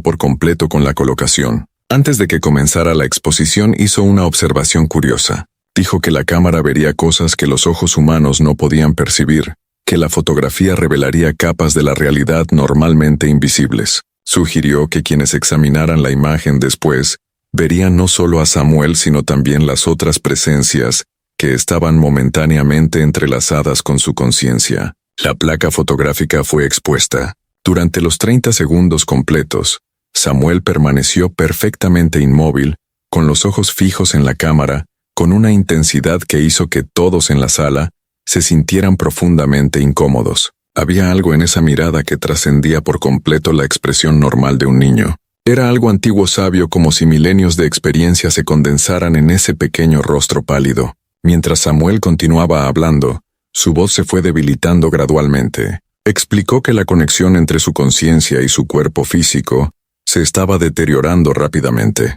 por completo con la colocación. Antes de que comenzara la exposición, hizo una observación curiosa. Dijo que la cámara vería cosas que los ojos humanos no podían percibir, que la fotografía revelaría capas de la realidad normalmente invisibles. Sugirió que quienes examinaran la imagen después verían no solo a Samuel, sino también las otras presencias que estaban momentáneamente entrelazadas con su conciencia. La placa fotográfica fue expuesta. Durante los 30 segundos completos, Samuel permaneció perfectamente inmóvil, con los ojos fijos en la cámara, con una intensidad que hizo que todos en la sala se sintieran profundamente incómodos. Había algo en esa mirada que trascendía por completo la expresión normal de un niño. Era algo antiguo sabio, como si milenios de experiencia se condensaran en ese pequeño rostro pálido. Mientras Samuel continuaba hablando, su voz se fue debilitando gradualmente. Explicó que la conexión entre su conciencia y su cuerpo físico se estaba deteriorando rápidamente.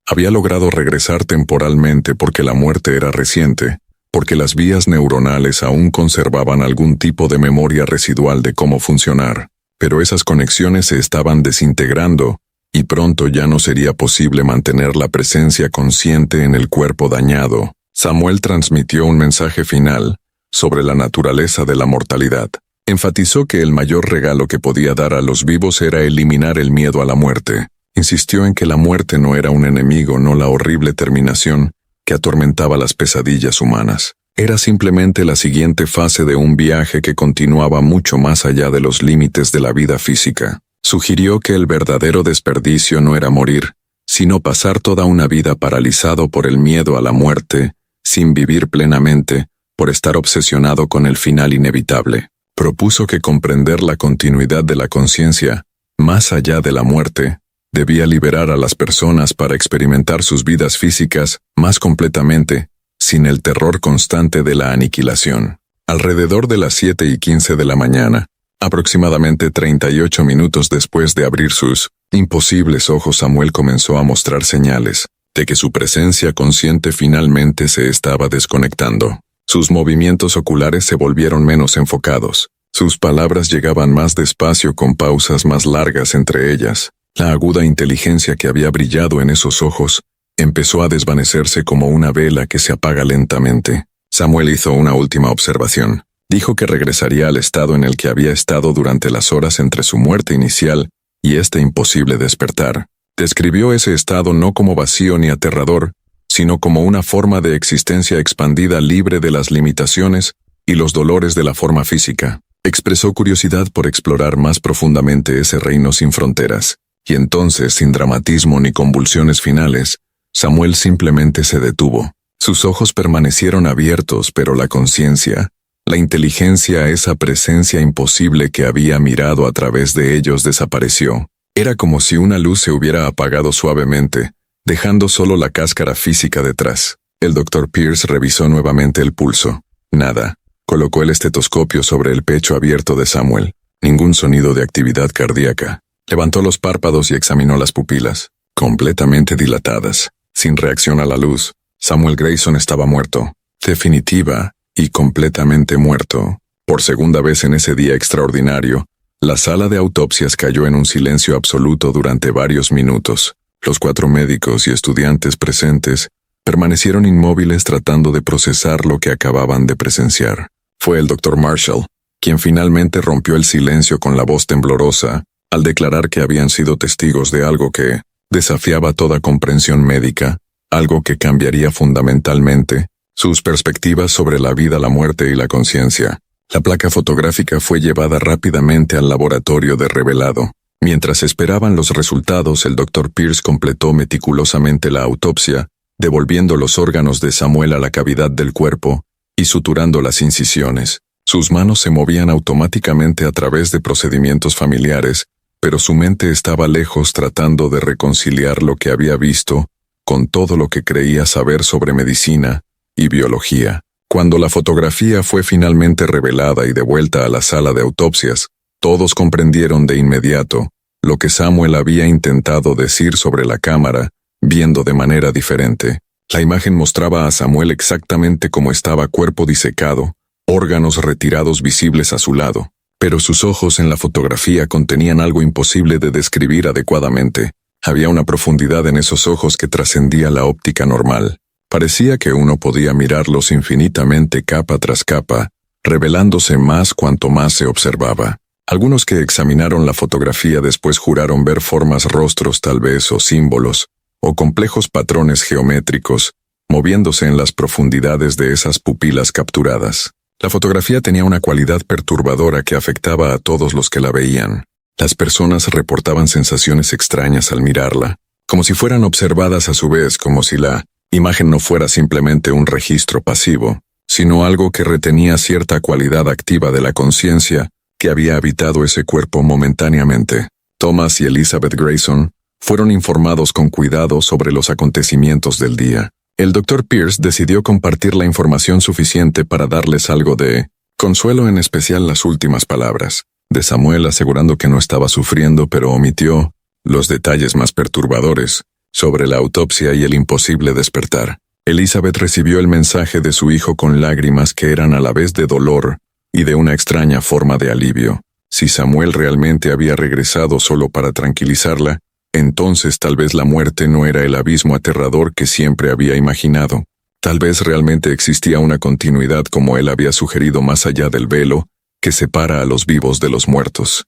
Había logrado regresar temporalmente porque la muerte era reciente, porque las vías neuronales aún conservaban algún tipo de memoria residual de cómo funcionar, pero esas conexiones se estaban desintegrando y pronto ya no sería posible mantener la presencia consciente en el cuerpo dañado. Samuel transmitió un mensaje final sobre la naturaleza de la mortalidad. Enfatizó que el mayor regalo que podía dar a los vivos era eliminar el miedo a la muerte. Insistió en que la muerte no era un enemigo, no la horrible terminación que atormentaba las pesadillas humanas. Era simplemente la siguiente fase de un viaje que continuaba mucho más allá de los límites de la vida física. Sugirió que el verdadero desperdicio no era morir, sino pasar toda una vida paralizado por el miedo a la muerte, sin vivir plenamente, por estar obsesionado con el final inevitable. Propuso que comprender la continuidad de la conciencia, más allá de la muerte, debía liberar a las personas para experimentar sus vidas físicas más completamente, sin el terror constante de la aniquilación. Alrededor de las 7:15 de la mañana, Aproximadamente 38 minutos después de abrir sus imposibles ojos, Samuel comenzó a mostrar señales de que su presencia consciente finalmente se estaba desconectando. Sus movimientos oculares se volvieron menos enfocados. Sus palabras llegaban más despacio, con pausas más largas entre ellas. La aguda inteligencia que había brillado en esos ojos empezó a desvanecerse como una vela que se apaga lentamente. Samuel hizo una última observación. Dijo que regresaría al estado en el que había estado durante las horas entre su muerte inicial y este imposible despertar. Describió ese estado no como vacío ni aterrador, sino como una forma de existencia expandida, libre de las limitaciones y los dolores de la forma física. Expresó curiosidad por explorar más profundamente ese reino sin fronteras, y entonces, sin dramatismo ni convulsiones finales, Samuel simplemente se detuvo. Sus ojos permanecieron abiertos, pero la conciencia, la inteligencia, esa presencia imposible que había mirado a través de ellos, desapareció. Era como si una luz se hubiera apagado suavemente, dejando solo la cáscara física detrás. El Dr. Pierce revisó nuevamente el pulso. Nada. Colocó el estetoscopio sobre el pecho abierto de Samuel. Ningún sonido de actividad cardíaca. Levantó los párpados y examinó las pupilas, completamente dilatadas, sin reacción a la luz. Samuel Grayson estaba muerto. Definitiva y completamente muerto. Por segunda vez en ese día extraordinario, la sala de autopsias cayó en un silencio absoluto durante varios minutos. Los 4 médicos y estudiantes presentes permanecieron inmóviles tratando de procesar lo que acababan de presenciar. Fue el Dr. Marshall quien finalmente rompió el silencio con la voz temblorosa al declarar que habían sido testigos de algo que desafiaba toda comprensión médica, algo que cambiaría fundamentalmente sus perspectivas sobre la vida, la muerte y la conciencia. La placa fotográfica fue llevada rápidamente al laboratorio de revelado. Mientras esperaban los resultados, el Dr. Pierce completó meticulosamente la autopsia, devolviendo los órganos de Samuel a la cavidad del cuerpo y suturando las incisiones. Sus manos se movían automáticamente a través de procedimientos familiares, pero su mente estaba lejos, tratando de reconciliar lo que había visto con todo lo que creía saber sobre medicina y biología. Cuando la fotografía fue finalmente revelada y devuelta a la sala de autopsias, todos comprendieron de inmediato lo que Samuel había intentado decir sobre la cámara, viendo de manera diferente. La imagen mostraba a Samuel exactamente como estaba, cuerpo disecado, órganos retirados visibles a su lado, pero sus ojos en la fotografía contenían algo imposible de describir adecuadamente. Había una profundidad en esos ojos que trascendía la óptica normal. Parecía que uno podía mirarlos infinitamente, capa tras capa, revelándose más cuanto más se observaba. Algunos que examinaron la fotografía después juraron ver formas, rostros tal vez, o símbolos, o complejos patrones geométricos, moviéndose en las profundidades de esas pupilas capturadas. La fotografía tenía una cualidad perturbadora que afectaba a todos los que la veían. Las personas reportaban sensaciones extrañas al mirarla, como si fueran observadas a su vez, como si la imagen no fuera simplemente un registro pasivo, sino algo que retenía cierta cualidad activa de la conciencia que había habitado ese cuerpo momentáneamente. Thomas y Elizabeth Grayson fueron informados con cuidado sobre los acontecimientos del día. El Dr. Pierce decidió compartir la información suficiente para darles algo de consuelo, en especial las últimas palabras de Samuel, asegurando que no estaba sufriendo, pero omitió los detalles más perturbadores sobre la autopsia y el imposible despertar. Elizabeth recibió el mensaje de su hijo con lágrimas que eran a la vez de dolor y de una extraña forma de alivio. Si Samuel realmente había regresado solo para tranquilizarla, entonces tal vez la muerte no era el abismo aterrador que siempre había imaginado. Tal vez realmente existía una continuidad, como él había sugerido, más allá del velo que separa a los vivos de los muertos.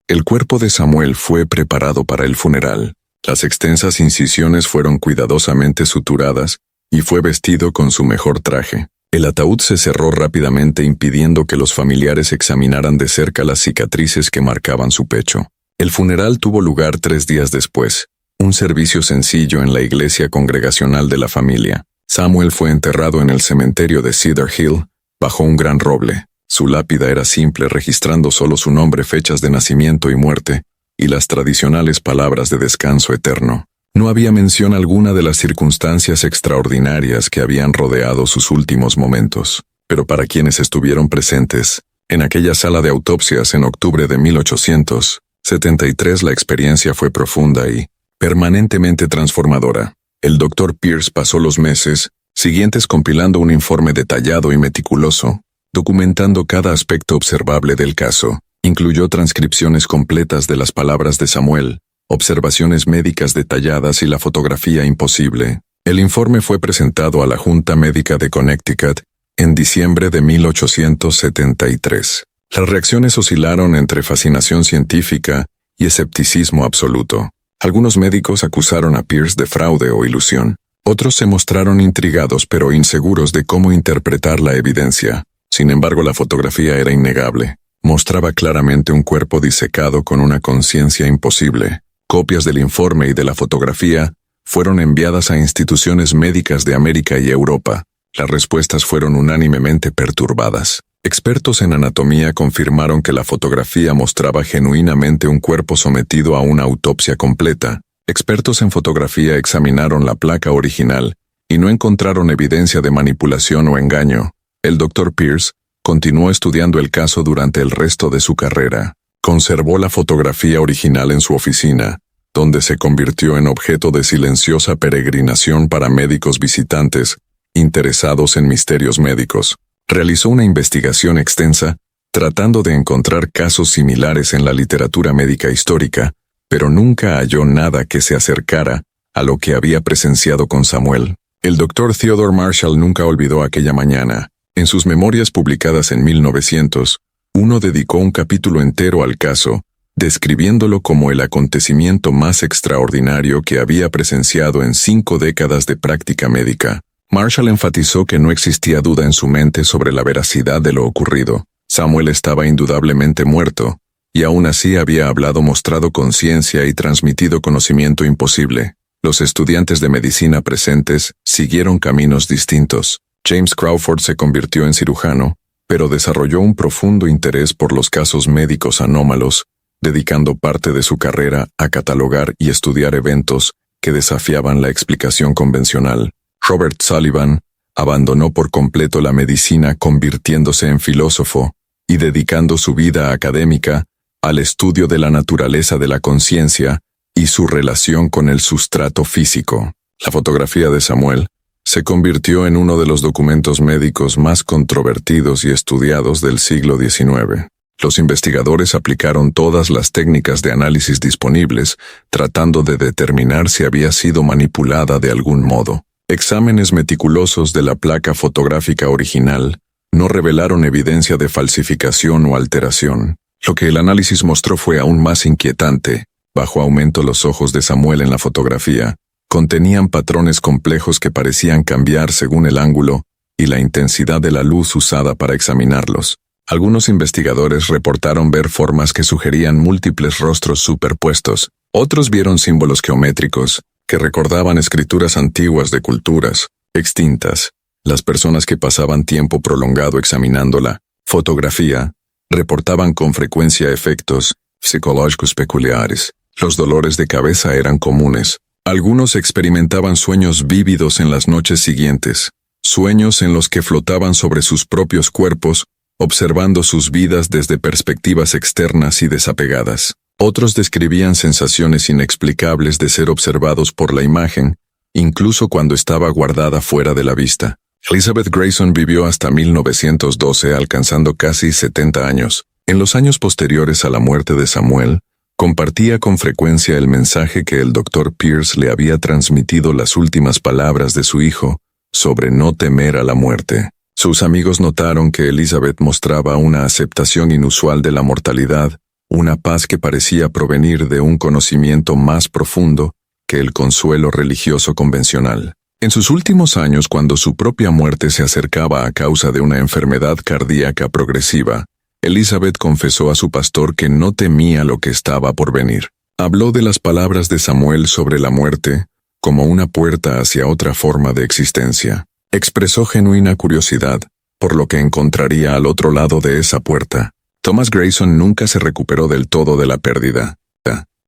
El cuerpo de Samuel fue preparado para el funeral. Las extensas incisiones fueron cuidadosamente suturadas y fue vestido con su mejor traje. El ataúd se cerró rápidamente, impidiendo que los familiares examinaran de cerca las cicatrices que marcaban su pecho. El funeral tuvo lugar 3 días después, un servicio sencillo en la iglesia congregacional de la familia. Samuel fue enterrado en el cementerio de Cedar Hill, bajo un gran roble. Su lápida era simple, registrando solo su nombre, fechas de nacimiento y muerte, y las tradicionales palabras de descanso eterno. No había mención alguna de las circunstancias extraordinarias que habían rodeado sus últimos momentos, pero para quienes estuvieron presentes, En aquella sala de autopsias en octubre de 1873 la experiencia fue profunda y permanentemente transformadora. El Dr. Pierce pasó los meses siguientes compilando un informe detallado y meticuloso, documentando cada aspecto observable del caso. Incluyó transcripciones completas de las palabras de Samuel, observaciones médicas detalladas y la fotografía imposible. El informe fue presentado a la Junta Médica de Connecticut en diciembre de 1873. Las reacciones oscilaron entre fascinación científica y escepticismo absoluto. Algunos médicos acusaron a Pierce de fraude o ilusión. Otros se mostraron intrigados pero inseguros de cómo interpretar la evidencia. Sin embargo, la fotografía era innegable. Mostraba claramente un cuerpo disecado con una conciencia imposible. Copias del informe y de la fotografía fueron enviadas a instituciones médicas de América y Europa. Las respuestas fueron unánimemente perturbadas. Expertos en anatomía confirmaron que la fotografía mostraba genuinamente un cuerpo sometido a una autopsia completa. Expertos en fotografía examinaron la placa original y no encontraron evidencia de manipulación o engaño. El Dr. Pierce continuó estudiando el caso durante el resto de su carrera. Conservó la fotografía original en su oficina, donde se convirtió en objeto de silenciosa peregrinación para médicos visitantes interesados en misterios médicos. Realizó una investigación extensa, tratando de encontrar casos similares en la literatura médica histórica, pero nunca halló nada que se acercara a lo que había presenciado con Samuel. El Dr. Theodore Marshall nunca olvidó aquella mañana. En sus memorias publicadas en 1900, uno dedicó un capítulo entero al caso, describiéndolo como el acontecimiento más extraordinario que había presenciado en 5 décadas de práctica médica. Marshall enfatizó que no existía duda en su mente sobre la veracidad de lo ocurrido. Samuel estaba indudablemente muerto, y aún así había hablado, mostrado conciencia y transmitido conocimiento imposible. Los estudiantes de medicina presentes siguieron caminos distintos. James Crawford se convirtió en cirujano, pero desarrolló un profundo interés por los casos médicos anómalos, dedicando parte de su carrera a catalogar y estudiar eventos que desafiaban la explicación convencional. Robert Sullivan abandonó por completo la medicina, convirtiéndose en filósofo y dedicando su vida académica al estudio de la naturaleza de la conciencia y su relación con el sustrato físico. La fotografía de Samuel se convirtió en uno de los documentos médicos más controvertidos y estudiados del siglo XIX. Los investigadores aplicaron todas las técnicas de análisis disponibles, tratando de determinar si había sido manipulada de algún modo. Exámenes meticulosos de la placa fotográfica original no revelaron evidencia de falsificación o alteración. Lo que el análisis mostró fue aún más inquietante. Bajo aumento, los ojos de Samuel en la fotografía contenían patrones complejos que parecían cambiar según el ángulo y la intensidad de la luz usada para examinarlos. Algunos investigadores reportaron ver formas que sugerían múltiples rostros superpuestos. Otros vieron símbolos geométricos que recordaban escrituras antiguas de culturas extintas. Las personas que pasaban tiempo prolongado examinando la fotografía reportaban con frecuencia efectos psicológicos peculiares. Los dolores de cabeza eran comunes. Algunos experimentaban sueños vívidos en las noches siguientes, sueños en los que flotaban sobre sus propios cuerpos, observando sus vidas desde perspectivas externas y desapegadas. Otros describían sensaciones inexplicables de ser observados por la imagen, incluso cuando estaba guardada fuera de la vista. Elizabeth Grayson vivió hasta 1912, alcanzando casi 70 años. En los años posteriores a la muerte de Samuel, compartía con frecuencia el mensaje que el Dr. Pierce le había transmitido, las últimas palabras de su hijo, sobre no temer a la muerte. Sus amigos notaron que Elizabeth mostraba una aceptación inusual de la mortalidad, una paz que parecía provenir de un conocimiento más profundo que el consuelo religioso convencional. En sus últimos años, cuando su propia muerte se acercaba a causa de una enfermedad cardíaca progresiva, Elizabeth confesó a su pastor que no temía lo que estaba por venir. Habló de las palabras de Samuel sobre la muerte como una puerta hacia otra forma de existencia. Expresó genuina curiosidad por lo que encontraría al otro lado de esa puerta. Thomas Grayson nunca se recuperó del todo de la pérdida.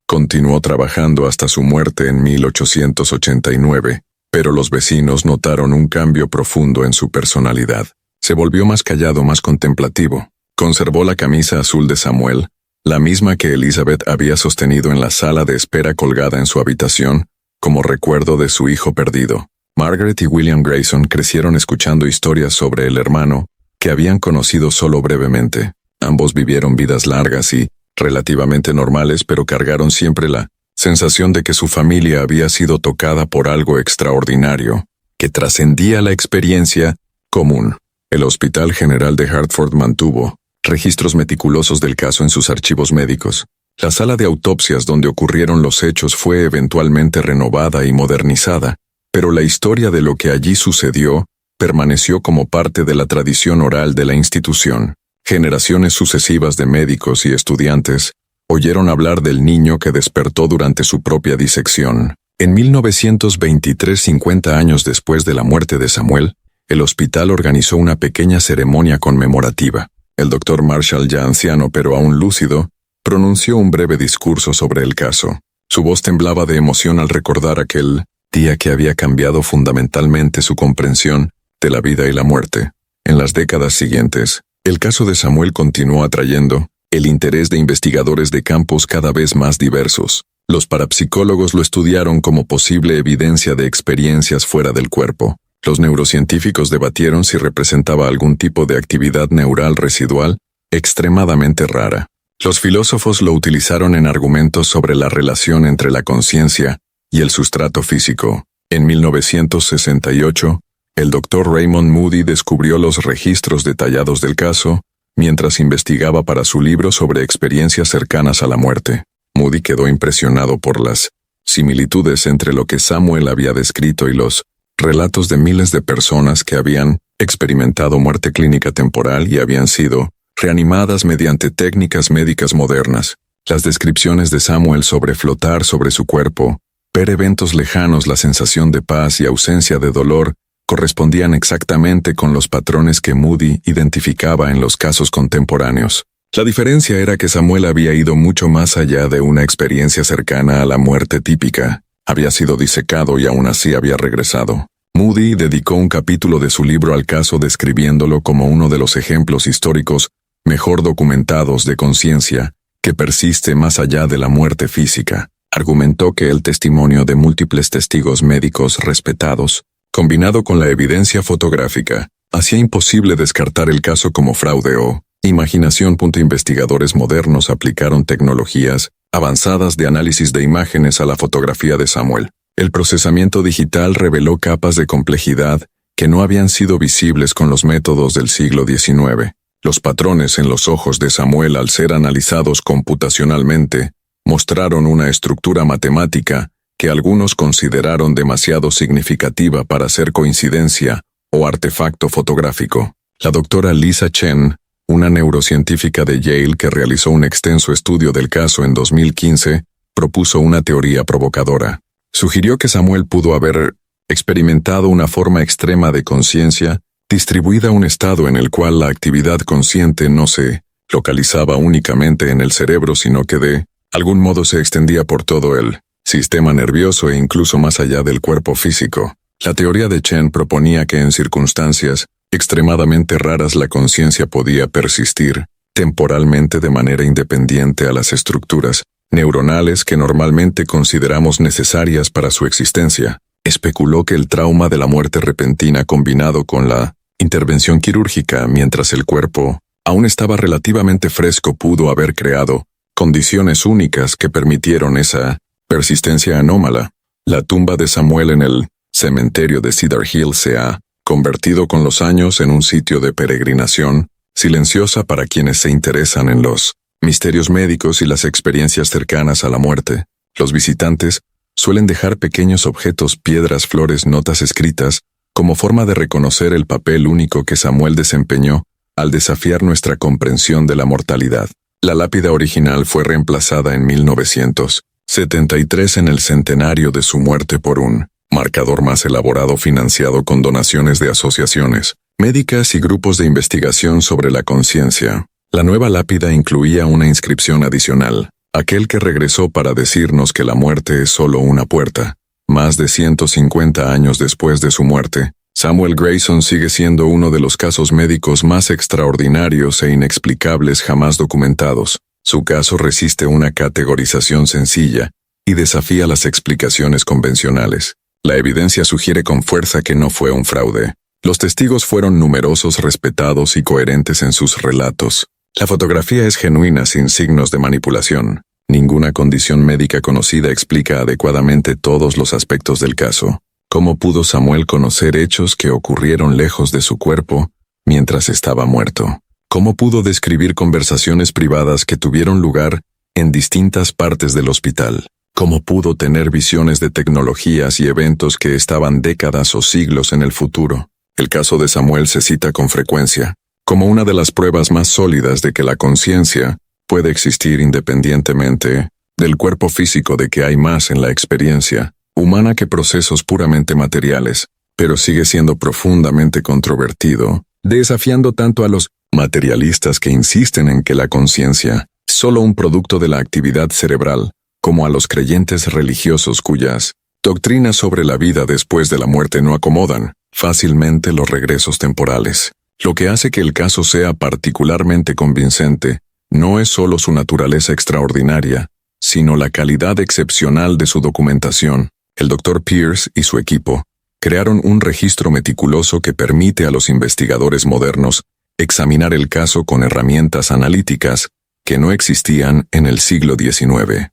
Continuó trabajando hasta su muerte en 1889, pero los vecinos notaron un cambio profundo en su personalidad. Se volvió más callado, más contemplativo. Conservó la camisa azul de Samuel, la misma que Elizabeth había sostenido en la sala de espera colgada en su habitación, como recuerdo de su hijo perdido. Margaret y William Grayson crecieron escuchando historias sobre el hermano, que habían conocido solo brevemente. Ambos vivieron vidas largas y relativamente normales, pero cargaron siempre la sensación de que su familia había sido tocada por algo extraordinario, que trascendía la experiencia común. El Hospital General de Hartford mantuvo registros meticulosos del caso en sus archivos médicos. La sala de autopsias donde ocurrieron los hechos fue eventualmente renovada y modernizada, pero la historia de lo que allí sucedió permaneció como parte de la tradición oral de la institución. Generaciones sucesivas de médicos y estudiantes oyeron hablar del niño que despertó durante su propia disección. En 1923, 50 años después de la muerte de Samuel, el hospital organizó una pequeña ceremonia conmemorativa. El doctor Marshall, ya anciano pero aún lúcido, pronunció un breve discurso sobre el caso. Su voz temblaba de emoción al recordar aquel día que había cambiado fundamentalmente su comprensión de la vida y la muerte. En las décadas siguientes, el caso de Samuel continuó atrayendo el interés de investigadores de campos cada vez más diversos. Los parapsicólogos lo estudiaron como posible evidencia de experiencias fuera del cuerpo. Los neurocientíficos debatieron si representaba algún tipo de actividad neural residual extremadamente rara. Los filósofos lo utilizaron en argumentos sobre la relación entre la conciencia y el sustrato físico. En 1968, el Dr. Raymond Moody descubrió los registros detallados del caso mientras investigaba para su libro sobre experiencias cercanas a la muerte. Moody quedó impresionado por las similitudes entre lo que Samuel había descrito y los relatos de miles de personas que habían experimentado muerte clínica temporal y habían sido reanimadas mediante técnicas médicas modernas. Las descripciones de Samuel sobre flotar sobre su cuerpo, ver eventos lejanos, la sensación de paz y ausencia de dolor, correspondían exactamente con los patrones que Moody identificaba en los casos contemporáneos. La diferencia era que Samuel había ido mucho más allá de una experiencia cercana a la muerte típica. Había sido disecado y aún así había regresado. Moody dedicó un capítulo de su libro al caso describiéndolo como uno de los ejemplos históricos mejor documentados de conciencia que persiste más allá de la muerte física. Argumentó que el testimonio de múltiples testigos médicos respetados, combinado con la evidencia fotográfica, hacía imposible descartar el caso como fraude o imaginación. Investigadores modernos aplicaron tecnologías avanzadas de análisis de imágenes a la fotografía de Samuel. El procesamiento digital reveló capas de complejidad que no habían sido visibles con los métodos del siglo XIX. Los patrones en los ojos de Samuel, al ser analizados computacionalmente, mostraron una estructura matemática que algunos consideraron demasiado significativa para ser coincidencia o artefacto fotográfico. La doctora Lisa Chen, una neurocientífica de Yale que realizó un extenso estudio del caso en 2015, propuso una teoría provocadora. Sugirió que Samuel pudo haber experimentado una forma extrema de conciencia, distribuida a un estado en el cual la actividad consciente no se localizaba únicamente en el cerebro, sino que de algún modo se extendía por todo el sistema nervioso e incluso más allá del cuerpo físico. La teoría de Chen proponía que en circunstancias extremadamente raras la conciencia podía persistir temporalmente de manera independiente a las estructuras neuronales que normalmente consideramos necesarias para su existencia. Especuló que el trauma de la muerte repentina combinado con la intervención quirúrgica mientras el cuerpo aún estaba relativamente fresco pudo haber creado condiciones únicas que permitieron esa persistencia anómala. La tumba de Samuel en el cementerio de Cedar Hill se ha convertido con los años en un sitio de peregrinación silenciosa para quienes se interesan en los misterios médicos y las experiencias cercanas a la muerte. Los visitantes suelen dejar pequeños objetos, piedras, flores, notas escritas, como forma de reconocer el papel único que Samuel desempeñó al desafiar nuestra comprensión de la mortalidad. La lápida original fue reemplazada en 1973 en el centenario de su muerte por un marcador más elaborado financiado con donaciones de asociaciones médicas y grupos de investigación sobre la conciencia. La nueva lápida incluía una inscripción adicional: aquel que regresó para decirnos que la muerte es solo una puerta. Más de 150 años después de su muerte, Samuel Grayson sigue siendo uno de los casos médicos más extraordinarios e inexplicables jamás documentados. Su caso resiste una categorización sencilla y desafía las explicaciones convencionales. La evidencia sugiere con fuerza que no fue un fraude. Los testigos fueron numerosos, respetados y coherentes en sus relatos. La fotografía es genuina, sin signos de manipulación. Ninguna condición médica conocida explica adecuadamente todos los aspectos del caso. ¿Cómo pudo Samuel conocer hechos que ocurrieron lejos de su cuerpo mientras estaba muerto? ¿Cómo pudo describir conversaciones privadas que tuvieron lugar en distintas partes del hospital? ¿Cómo pudo tener visiones de tecnologías y eventos que estaban décadas o siglos en el futuro? El caso de Samuel se cita con frecuencia como una de las pruebas más sólidas de que la conciencia puede existir independientemente del cuerpo físico, de que hay más en la experiencia humana que procesos puramente materiales, pero sigue siendo profundamente controvertido, desafiando tanto a los materialistas que insisten en que la conciencia es solo un producto de la actividad cerebral, como a los creyentes religiosos cuyas doctrinas sobre la vida después de la muerte no acomodan fácilmente los regresos temporales. Lo que hace que el caso sea particularmente convincente no es solo su naturaleza extraordinaria, sino la calidad excepcional de su documentación. El Dr. Pierce y su equipo crearon un registro meticuloso que permite a los investigadores modernos examinar el caso con herramientas analíticas que no existían en el siglo XIX.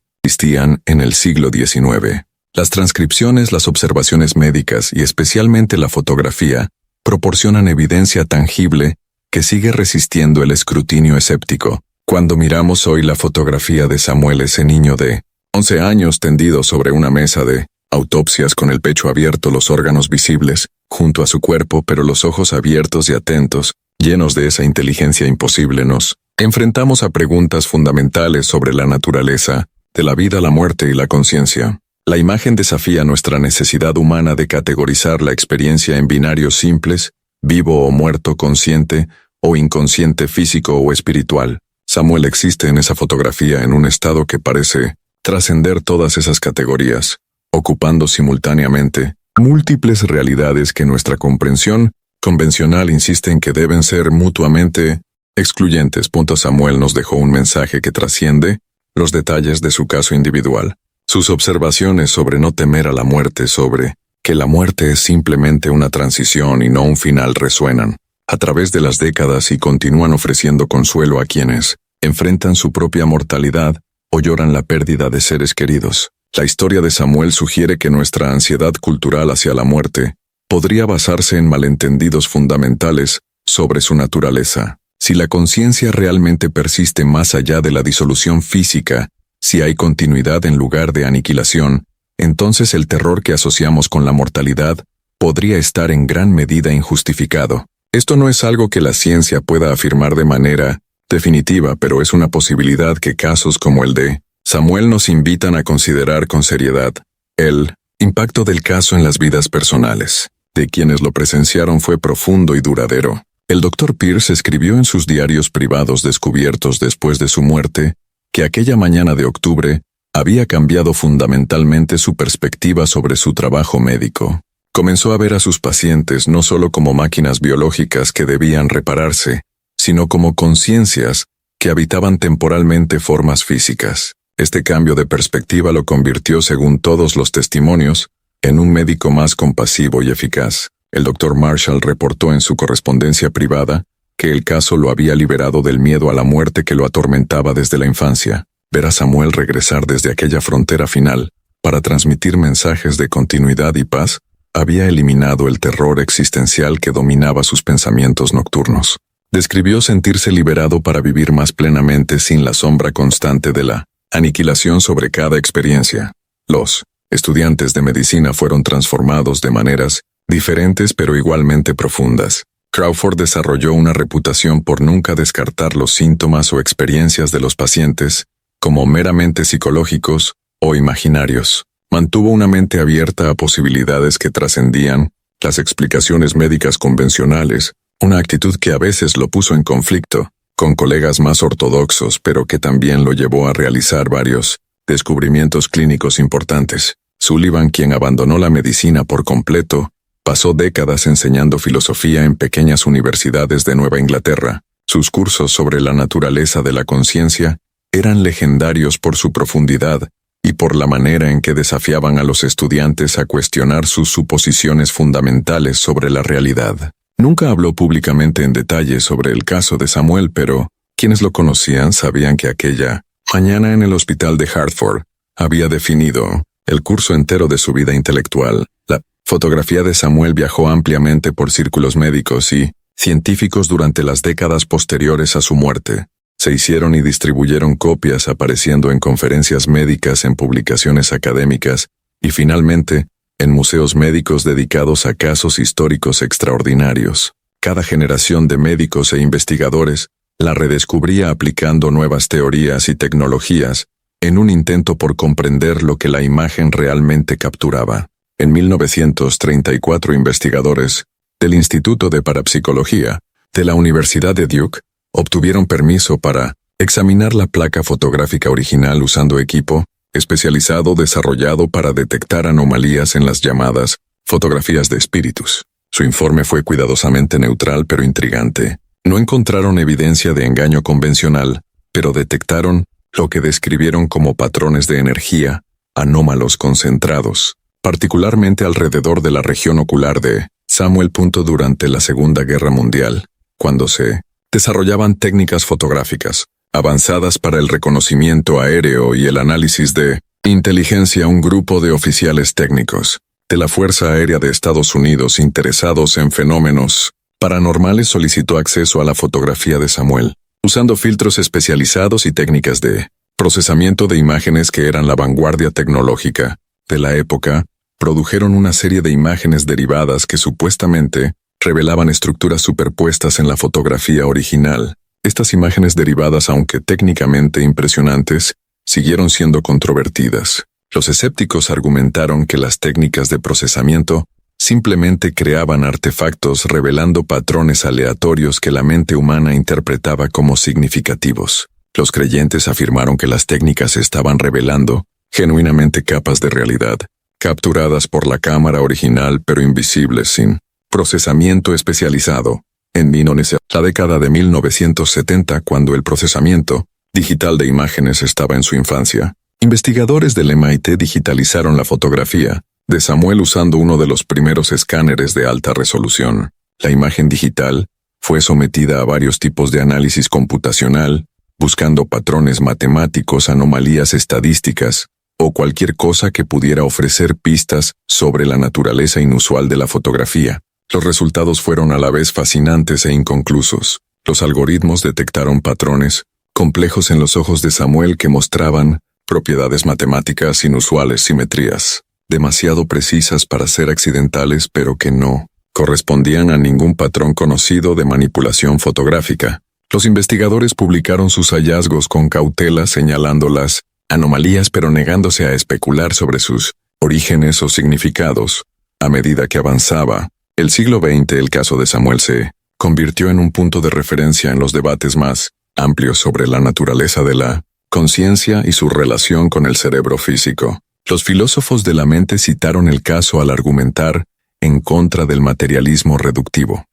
Las transcripciones, las observaciones médicas y especialmente la fotografía proporcionan evidencia tangible que sigue resistiendo el escrutinio escéptico. Cuando miramos hoy la fotografía de Samuel, ese niño de 11 años tendido sobre una mesa de autopsias con el pecho abierto, los órganos visibles junto a su cuerpo, pero los ojos abiertos y atentos, llenos de esa inteligencia imposible, nos enfrentamos a preguntas fundamentales sobre la naturaleza de la vida, la muerte y la conciencia. La imagen desafía nuestra necesidad humana de categorizar la experiencia en binarios simples, vivo o muerto, consciente o inconsciente, físico o espiritual. Samuel existe en esa fotografía en un estado que parece trascender todas esas categorías, ocupando simultáneamente múltiples realidades que nuestra comprensión convencional insiste en que deben ser mutuamente excluyentes. Samuel nos dejó un mensaje que trasciende los detalles de su caso individual. Sus observaciones sobre no temer a la muerte, sobre que la muerte es simplemente una transición y no un final, resuenan a través de las décadas y continúan ofreciendo consuelo a quienes enfrentan su propia mortalidad o lloran la pérdida de seres queridos. La historia de Samuel sugiere que nuestra ansiedad cultural hacia la muerte podría basarse en malentendidos fundamentales sobre su naturaleza. Si la conciencia realmente persiste más allá de la disolución física, si hay continuidad en lugar de aniquilación, entonces el terror que asociamos con la mortalidad podría estar en gran medida injustificado. Esto no es algo que la ciencia pueda afirmar de manera definitiva, pero es una posibilidad que casos como el de Samuel nos invitan a considerar con seriedad. El impacto del caso en las vidas personales de quienes lo presenciaron fue profundo y duradero. El Dr. Pierce escribió en sus diarios privados descubiertos después de su muerte que aquella mañana de octubre había cambiado fundamentalmente su perspectiva sobre su trabajo médico. Comenzó a ver a sus pacientes no solo como máquinas biológicas que debían repararse, sino como conciencias que habitaban temporalmente formas físicas. Este cambio de perspectiva lo convirtió, según todos los testimonios, en un médico más compasivo y eficaz. El Dr. Marshall reportó en su correspondencia privada que el caso lo había liberado del miedo a la muerte que lo atormentaba desde la infancia. Ver a Samuel regresar desde aquella frontera final para transmitir mensajes de continuidad y paz había eliminado el terror existencial que dominaba sus pensamientos nocturnos. Describió sentirse liberado para vivir más plenamente sin la sombra constante de la aniquilación sobre cada experiencia. Los estudiantes de medicina fueron transformados de maneras diferentes pero igualmente profundas. Crawford desarrolló una reputación por nunca descartar los síntomas o experiencias de los pacientes como meramente psicológicos o imaginarios. Mantuvo una mente abierta a posibilidades que trascendían las explicaciones médicas convencionales, una actitud que a veces lo puso en conflicto con colegas más ortodoxos, pero que también lo llevó a realizar varios descubrimientos clínicos importantes. Sullivan, quien abandonó la medicina por completo Pasó décadas enseñando filosofía en pequeñas universidades de Nueva Inglaterra. Sus cursos sobre la naturaleza de la conciencia eran legendarios por su profundidad y por la manera en que desafiaban a los estudiantes a cuestionar sus suposiciones fundamentales sobre la realidad. Nunca habló públicamente en detalle sobre el caso de Samuel, pero quienes lo conocían sabían que aquella mañana en el hospital de Hartford había definido el curso entero de su vida intelectual. La fotografía de Samuel viajó ampliamente por círculos médicos y científicos durante las décadas posteriores a su muerte. Se hicieron y distribuyeron copias apareciendo en conferencias médicas, en publicaciones académicas y finalmente en museos médicos dedicados a casos históricos extraordinarios. Cada generación de médicos e investigadores la redescubría aplicando nuevas teorías y tecnologías en un intento por comprender lo que la imagen realmente capturaba. En 1934 investigadores del Instituto de Parapsicología de la Universidad de Duke obtuvieron permiso para examinar la placa fotográfica original usando equipo especializado desarrollado para detectar anomalías en las llamadas fotografías de espíritus. Su informe fue cuidadosamente neutral pero intrigante. No encontraron evidencia de engaño convencional, pero detectaron lo que describieron como patrones de energía anómalos concentrados, particularmente alrededor de la región ocular de Samuel. Durante la Segunda Guerra Mundial, cuando se desarrollaban técnicas fotográficas avanzadas para el reconocimiento aéreo y el análisis de inteligencia, un grupo de oficiales técnicos de la Fuerza Aérea de Estados Unidos interesados en fenómenos paranormales solicitó acceso a la fotografía de Samuel, usando filtros especializados y técnicas de procesamiento de imágenes que eran la vanguardia tecnológica de la época. Produjeron una serie de imágenes derivadas que supuestamente revelaban estructuras superpuestas en la fotografía original. Estas imágenes derivadas, aunque técnicamente impresionantes, siguieron siendo controvertidas. Los escépticos argumentaron que las técnicas de procesamiento simplemente creaban artefactos revelando patrones aleatorios que la mente humana interpretaba como significativos. Los creyentes afirmaron que las técnicas estaban revelando genuinamente capas de realidad, capturadas por la cámara original pero invisibles sin procesamiento especializado. En la década de 1970, cuando el procesamiento digital de imágenes estaba en su infancia, investigadores del MIT digitalizaron la fotografía de Samuel usando uno de los primeros escáneres de alta resolución. La imagen digital fue sometida a varios tipos de análisis computacional, buscando patrones matemáticos, anomalías estadísticas, o cualquier cosa que pudiera ofrecer pistas sobre la naturaleza inusual de la fotografía. Los resultados fueron a la vez fascinantes e inconclusos. Los algoritmos detectaron patrones complejos en los ojos de Samuel que mostraban propiedades matemáticas inusuales, simetrías demasiado precisas para ser accidentales, pero que no correspondían a ningún patrón conocido de manipulación fotográfica. Los investigadores publicaron sus hallazgos con cautela, señalándolas anomalías pero negándose a especular sobre sus orígenes o significados. A medida que avanzaba el siglo XX, el caso de Samuel se convirtió en un punto de referencia en los debates más amplios sobre la naturaleza de la conciencia y su relación con el cerebro físico. Los filósofos de la mente citaron el caso al argumentar en contra del materialismo reductivo.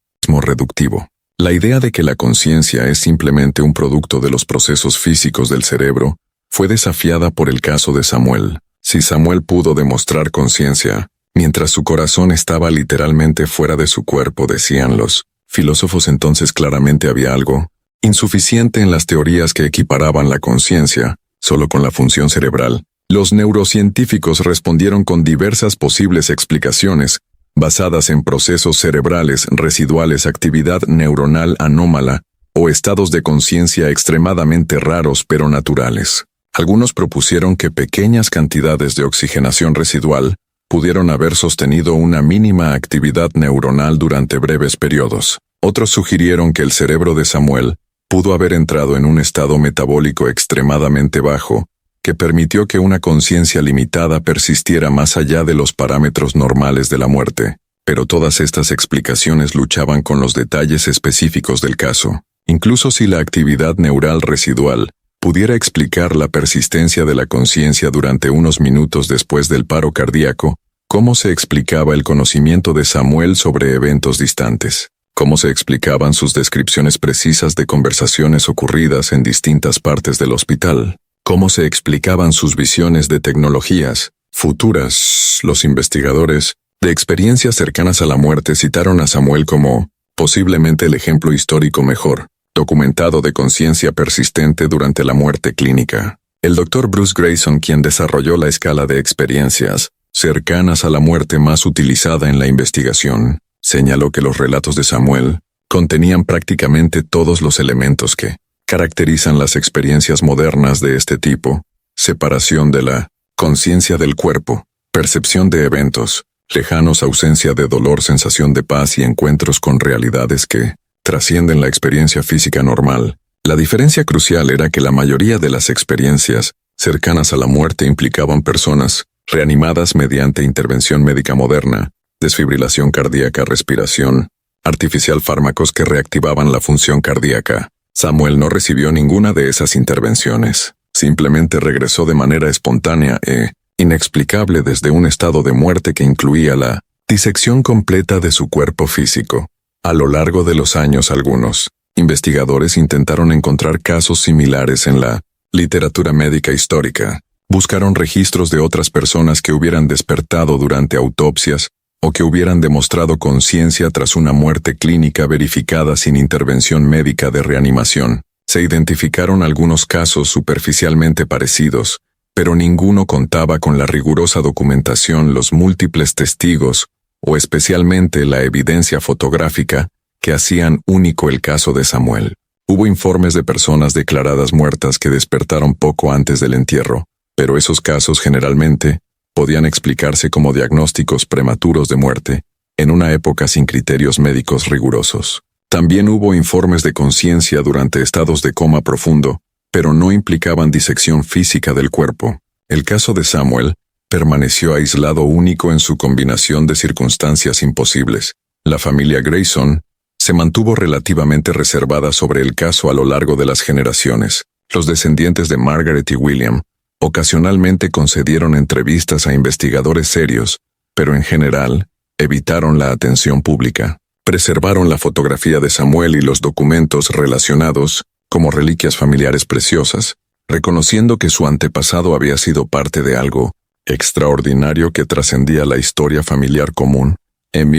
La idea de que la conciencia es simplemente un producto de los procesos físicos del cerebro fue desafiada por el caso de Samuel. Si Samuel pudo demostrar conciencia, mientras su corazón estaba literalmente fuera de su cuerpo, decían los filósofos, entonces claramente había algo insuficiente en las teorías que equiparaban la conciencia solo con la función cerebral. Los neurocientíficos respondieron con diversas posibles explicaciones, basadas en procesos cerebrales residuales, actividad neuronal anómala, o estados de conciencia extremadamente raros pero naturales. Algunos propusieron que pequeñas cantidades de oxigenación residual pudieron haber sostenido una mínima actividad neuronal durante breves periodos. Otros sugirieron que el cerebro de Samuel pudo haber entrado en un estado metabólico extremadamente bajo, que permitió que una conciencia limitada persistiera más allá de los parámetros normales de la muerte. Pero todas estas explicaciones luchaban con los detalles específicos del caso. Incluso si la actividad neural residual pudiera explicar la persistencia de la conciencia durante unos minutos después del paro cardíaco, ¿Cómo se explicaba el conocimiento de Samuel sobre eventos distantes? ¿Cómo se explicaban sus descripciones precisas de conversaciones ocurridas en distintas partes del hospital? ¿Cómo se explicaban sus visiones de tecnologías futuras? Los investigadores de experiencias cercanas a la muerte citaron a Samuel como posiblemente el ejemplo histórico mejor documentado de conciencia persistente durante la muerte clínica. El Dr. Bruce Grayson, quien desarrolló la escala de experiencias cercanas a la muerte más utilizada en la investigación, señaló que los relatos de Samuel contenían prácticamente todos los elementos que caracterizan las experiencias modernas de este tipo: separación de la conciencia del cuerpo, percepción de eventos lejanos, ausencia de dolor, sensación de paz y encuentros con realidades que trascienden la experiencia física normal. La diferencia crucial era que la mayoría de las experiencias cercanas a la muerte implicaban personas reanimadas mediante intervención médica moderna, desfibrilación cardíaca, respiración artificial, fármacos que reactivaban la función cardíaca. Samuel no recibió ninguna de esas intervenciones. Simplemente regresó de manera espontánea e inexplicable desde un estado de muerte que incluía la disección completa de su cuerpo físico. A lo largo de los años, algunos investigadores intentaron encontrar casos similares en la literatura médica histórica. Buscaron registros de otras personas que hubieran despertado durante autopsias o que hubieran demostrado conciencia tras una muerte clínica verificada sin intervención médica de reanimación. Se identificaron algunos casos superficialmente parecidos, pero ninguno contaba con la rigurosa documentación, los múltiples testigos, o especialmente la evidencia fotográfica, que hacían único el caso de Samuel. Hubo informes de personas declaradas muertas que despertaron poco antes del entierro, pero esos casos generalmente podían explicarse como diagnósticos prematuros de muerte, en una época sin criterios médicos rigurosos. También hubo informes de conciencia durante estados de coma profundo, pero no implicaban disección física del cuerpo. El caso de Samuel permaneció aislado, único en su combinación de circunstancias imposibles. La familia Grayson se mantuvo relativamente reservada sobre el caso a lo largo de las generaciones. Los descendientes de Margaret y William ocasionalmente concedieron entrevistas a investigadores serios, pero en general evitaron la atención pública. Preservaron la fotografía de Samuel y los documentos relacionados como reliquias familiares preciosas, reconociendo que su antepasado había sido parte de algo extraordinario que trascendía la historia familiar común. En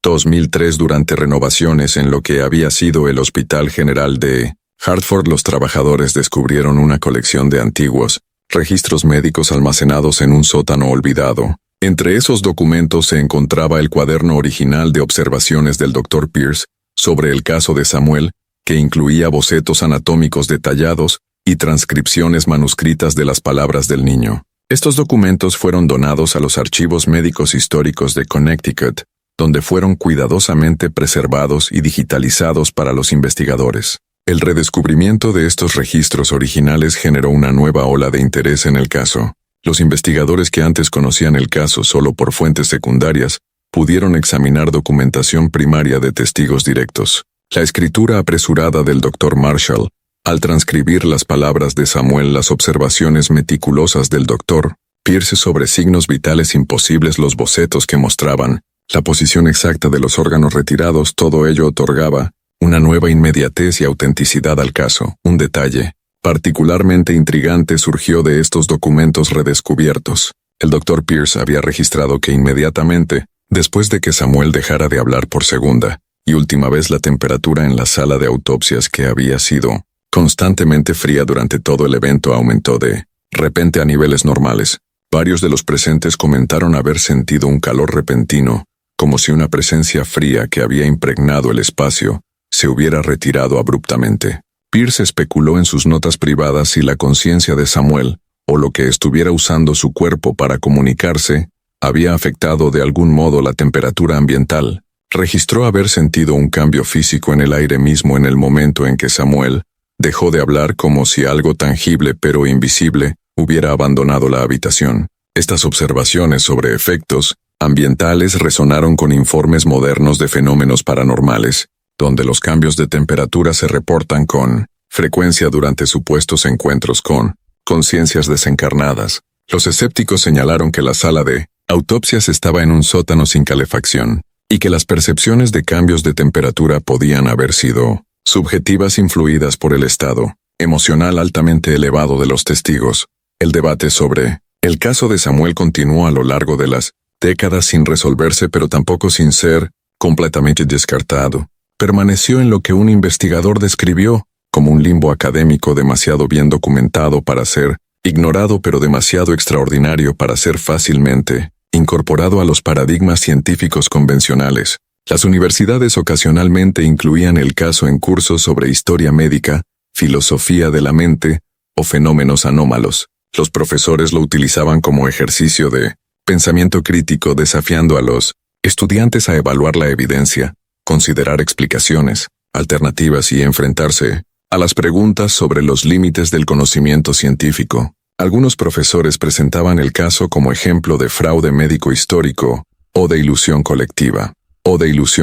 2003, durante renovaciones en lo que había sido el Hospital General de Hartford, los trabajadores descubrieron una colección de antiguos registros médicos almacenados en un sótano olvidado. Entre esos documentos se encontraba el cuaderno original de observaciones del Dr. Pierce sobre el caso de Samuel, que incluía bocetos anatómicos detallados y transcripciones manuscritas de las palabras del niño. Estos documentos fueron donados a los archivos médicos históricos de Connecticut, donde fueron cuidadosamente preservados y digitalizados para los investigadores. El redescubrimiento de estos registros originales generó una nueva ola de interés en el caso. Los investigadores que antes conocían el caso solo por fuentes secundarias pudieron examinar documentación primaria de testigos directos. La escritura apresurada del Dr. Marshall, al transcribir las palabras de Samuel, las observaciones meticulosas del Dr. Pierce sobre signos vitales imposibles, los bocetos que mostraban la posición exacta de los órganos retirados, todo ello otorgaba una nueva inmediatez y autenticidad al caso. Un detalle particularmente intrigante surgió de estos documentos redescubiertos. El Dr. Pierce había registrado que inmediatamente, después de que Samuel dejara de hablar por segunda y última vez, la temperatura en la sala de autopsias, que había sido constantemente fría durante todo el evento, aumentó de repente a niveles normales. Varios de los presentes comentaron haber sentido un calor repentino, como si una presencia fría que había impregnado el espacio se hubiera retirado abruptamente. Pierce especuló en sus notas privadas si la conciencia de Samuel, o lo que estuviera usando su cuerpo para comunicarse, había afectado de algún modo la temperatura ambiental. Registró haber sentido un cambio físico en el aire mismo en el momento en que Samuel dejó de hablar, como si algo tangible pero invisible hubiera abandonado la habitación. Estas observaciones sobre efectos ambientales resonaron con informes modernos de fenómenos paranormales, donde los cambios de temperatura se reportan con frecuencia durante supuestos encuentros con conciencias desencarnadas. Los escépticos señalaron que la sala de autopsias estaba en un sótano sin calefacción, y que las percepciones de cambios de temperatura podían haber sido subjetivas influidas por el estado emocional altamente elevado de los testigos. El debate sobre el caso de Samuel continuó a lo largo de las décadas sin resolverse, pero tampoco sin ser completamente descartado. Permaneció en lo que un investigador describió como un limbo académico demasiado bien documentado para ser ignorado, pero demasiado extraordinario para ser fácilmente incorporado a los paradigmas científicos convencionales. Las universidades ocasionalmente incluían el caso en cursos sobre historia médica, filosofía de la mente o fenómenos anómalos. Los profesores lo utilizaban como ejercicio de pensamiento crítico, desafiando a los estudiantes a evaluar la evidencia, considerar explicaciones alternativas y enfrentarse a las preguntas sobre los límites del conocimiento científico. Algunos profesores presentaban el caso como ejemplo de fraude médico histórico o de ilusión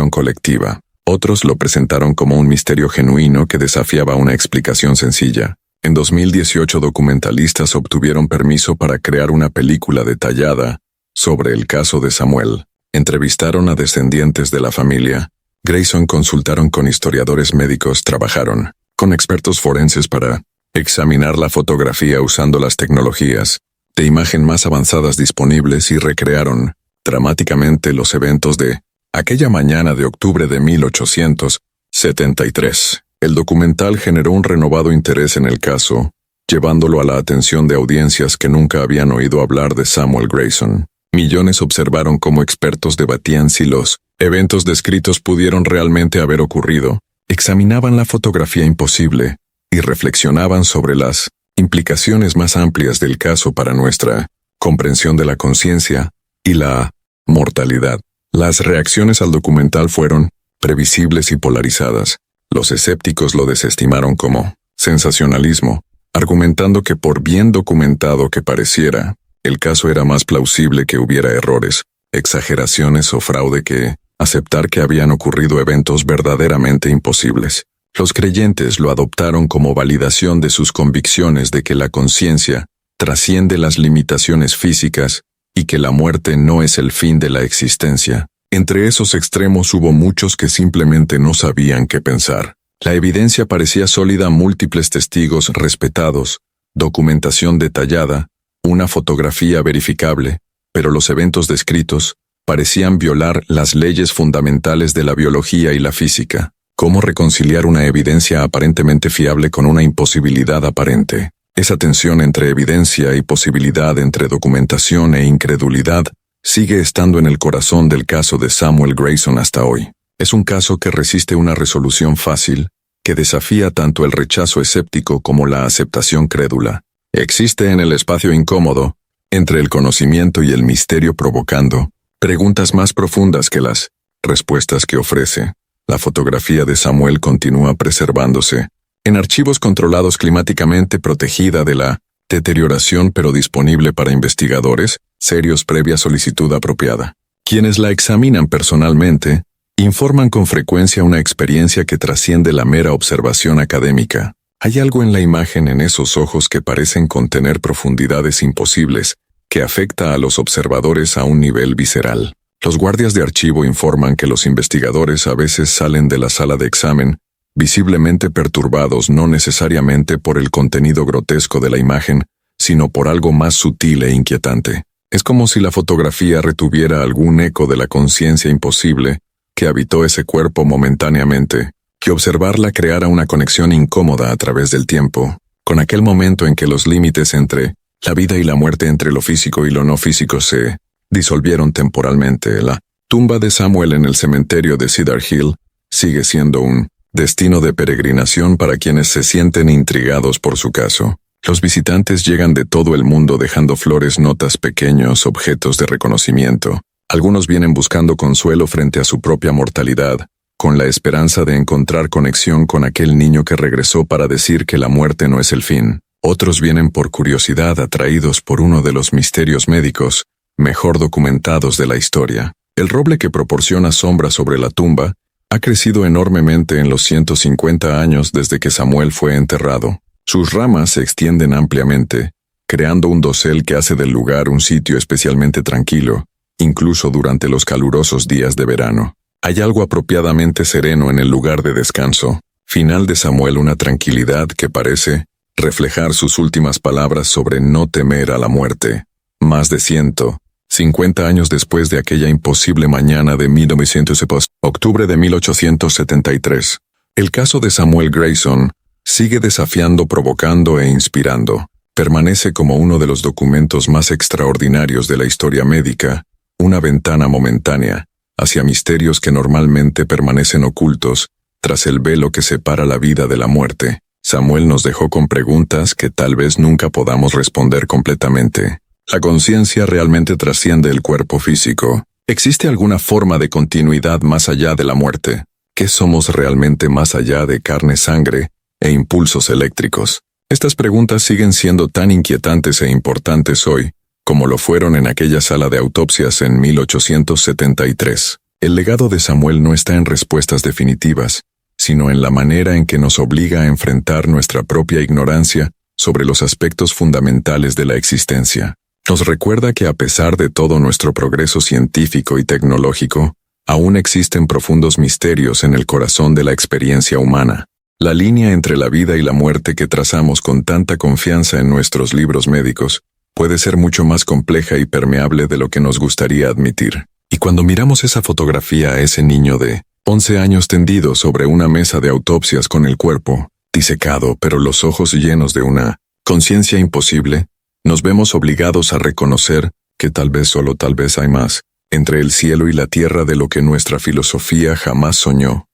colectiva. Otros lo presentaron como un misterio genuino que desafiaba una explicación sencilla. En 2018, documentalistas obtuvieron permiso para crear una película detallada sobre el caso de Samuel. Entrevistaron a descendientes de la familia Grayson, consultaron con historiadores médicos, trabajaron con expertos forenses para examinar la fotografía usando las tecnologías de imagen más avanzadas disponibles y recrearon dramáticamente los eventos de aquella mañana de octubre de 1873. El documental generó un renovado interés en el caso, llevándolo a la atención de audiencias que nunca habían oído hablar de Samuel Grayson. Millones observaron cómo expertos debatían si los eventos descritos pudieron realmente haber ocurrido, examinaban la fotografía imposible y reflexionaban sobre las implicaciones más amplias del caso para nuestra comprensión de la conciencia y la mortalidad. Las reacciones al documental fueron previsibles y polarizadas. Los escépticos lo desestimaron como sensacionalismo, argumentando que por bien documentado que pareciera, el caso era más plausible que hubiera errores, exageraciones o fraude que aceptar que habían ocurrido eventos verdaderamente imposibles. Los creyentes lo adoptaron como validación de sus convicciones de que la conciencia trasciende las limitaciones físicas y que la muerte no es el fin de la existencia. Entre esos extremos hubo muchos que simplemente no sabían qué pensar. La evidencia parecía sólida, múltiples testigos respetados, documentación detallada, una fotografía verificable, pero los eventos descritos parecían violar las leyes fundamentales de la biología y la física. ¿Cómo reconciliar una evidencia aparentemente fiable con una imposibilidad aparente? Esa tensión entre evidencia y posibilidad, entre documentación e incredulidad, sigue estando en el corazón del caso de Samuel Grayson hasta hoy. Es un caso que resiste una resolución fácil, que desafía tanto el rechazo escéptico como la aceptación crédula. Existe en el espacio incómodo, entre el conocimiento y el misterio, provocando preguntas más profundas que las respuestas que ofrece. La fotografía de Samuel continúa preservándose en archivos controlados, climáticamente protegida de la deterioración, pero disponible para investigadores serios previa solicitud apropiada. Quienes la examinan personalmente informan con frecuencia una experiencia que trasciende la mera observación académica. Hay algo en la imagen, en esos ojos que parecen contener profundidades imposibles, que afecta a los observadores a un nivel visceral. Los guardias de archivo informan que los investigadores a veces salen de la sala de examen visiblemente perturbados, no necesariamente por el contenido grotesco de la imagen, sino por algo más sutil e inquietante. Es como si la fotografía retuviera algún eco de la conciencia imposible que habitó ese cuerpo momentáneamente, que observarla creara una conexión incómoda a través del tiempo, con aquel momento en que los límites entre la vida y la muerte, entre lo físico y lo no físico, se disolvieron temporalmente. La tumba de Samuel en el cementerio de Cedar Hill sigue siendo un destino de peregrinación para quienes se sienten intrigados por su caso. Los visitantes llegan de todo el mundo dejando flores, notas, pequeños objetos de reconocimiento. Algunos vienen buscando consuelo frente a su propia mortalidad, con la esperanza de encontrar conexión con aquel niño que regresó para decir que la muerte no es el fin. Otros vienen por curiosidad, atraídos por uno de los misterios médicos mejor documentados de la historia. El roble que proporciona sombra sobre la tumba ha crecido enormemente en los 150 años desde que Samuel fue enterrado. Sus ramas se extienden ampliamente, creando un dosel que hace del lugar un sitio especialmente tranquilo, incluso durante los calurosos días de verano. Hay algo apropiadamente sereno en el lugar de descanso. Final de Samuel, una tranquilidad que parece reflejar sus últimas palabras sobre no temer a la muerte. Más de 150 años después de aquella imposible mañana de 1900, octubre de 1873, el caso de Samuel Grayson sigue desafiando, provocando e inspirando. Permanece como uno de los documentos más extraordinarios de la historia médica, una ventana momentánea hacia misterios que normalmente permanecen ocultos tras el velo que separa la vida de la muerte. Samuel nos dejó con preguntas que tal vez nunca podamos responder completamente. ¿La conciencia realmente trasciende el cuerpo físico? ¿Existe alguna forma de continuidad más allá de la muerte? ¿Qué somos realmente más allá de carne, sangre e impulsos eléctricos? Estas preguntas siguen siendo tan inquietantes e importantes hoy como lo fueron en aquella sala de autopsias en 1873. El legado de Samuel no está en respuestas definitivas, sino en la manera en que nos obliga a enfrentar nuestra propia ignorancia sobre los aspectos fundamentales de la existencia. Nos recuerda que a pesar de todo nuestro progreso científico y tecnológico, aún existen profundos misterios en el corazón de la experiencia humana. La línea entre la vida y la muerte que trazamos con tanta confianza en nuestros libros médicos puede ser mucho más compleja y permeable de lo que nos gustaría admitir. Y cuando miramos esa fotografía a ese niño de 11 años tendido sobre una mesa de autopsias con el cuerpo disecado, pero los ojos llenos de una conciencia imposible, nos vemos obligados a reconocer que tal vez, solo tal vez, hay más entre el cielo y la tierra de lo que nuestra filosofía jamás soñó.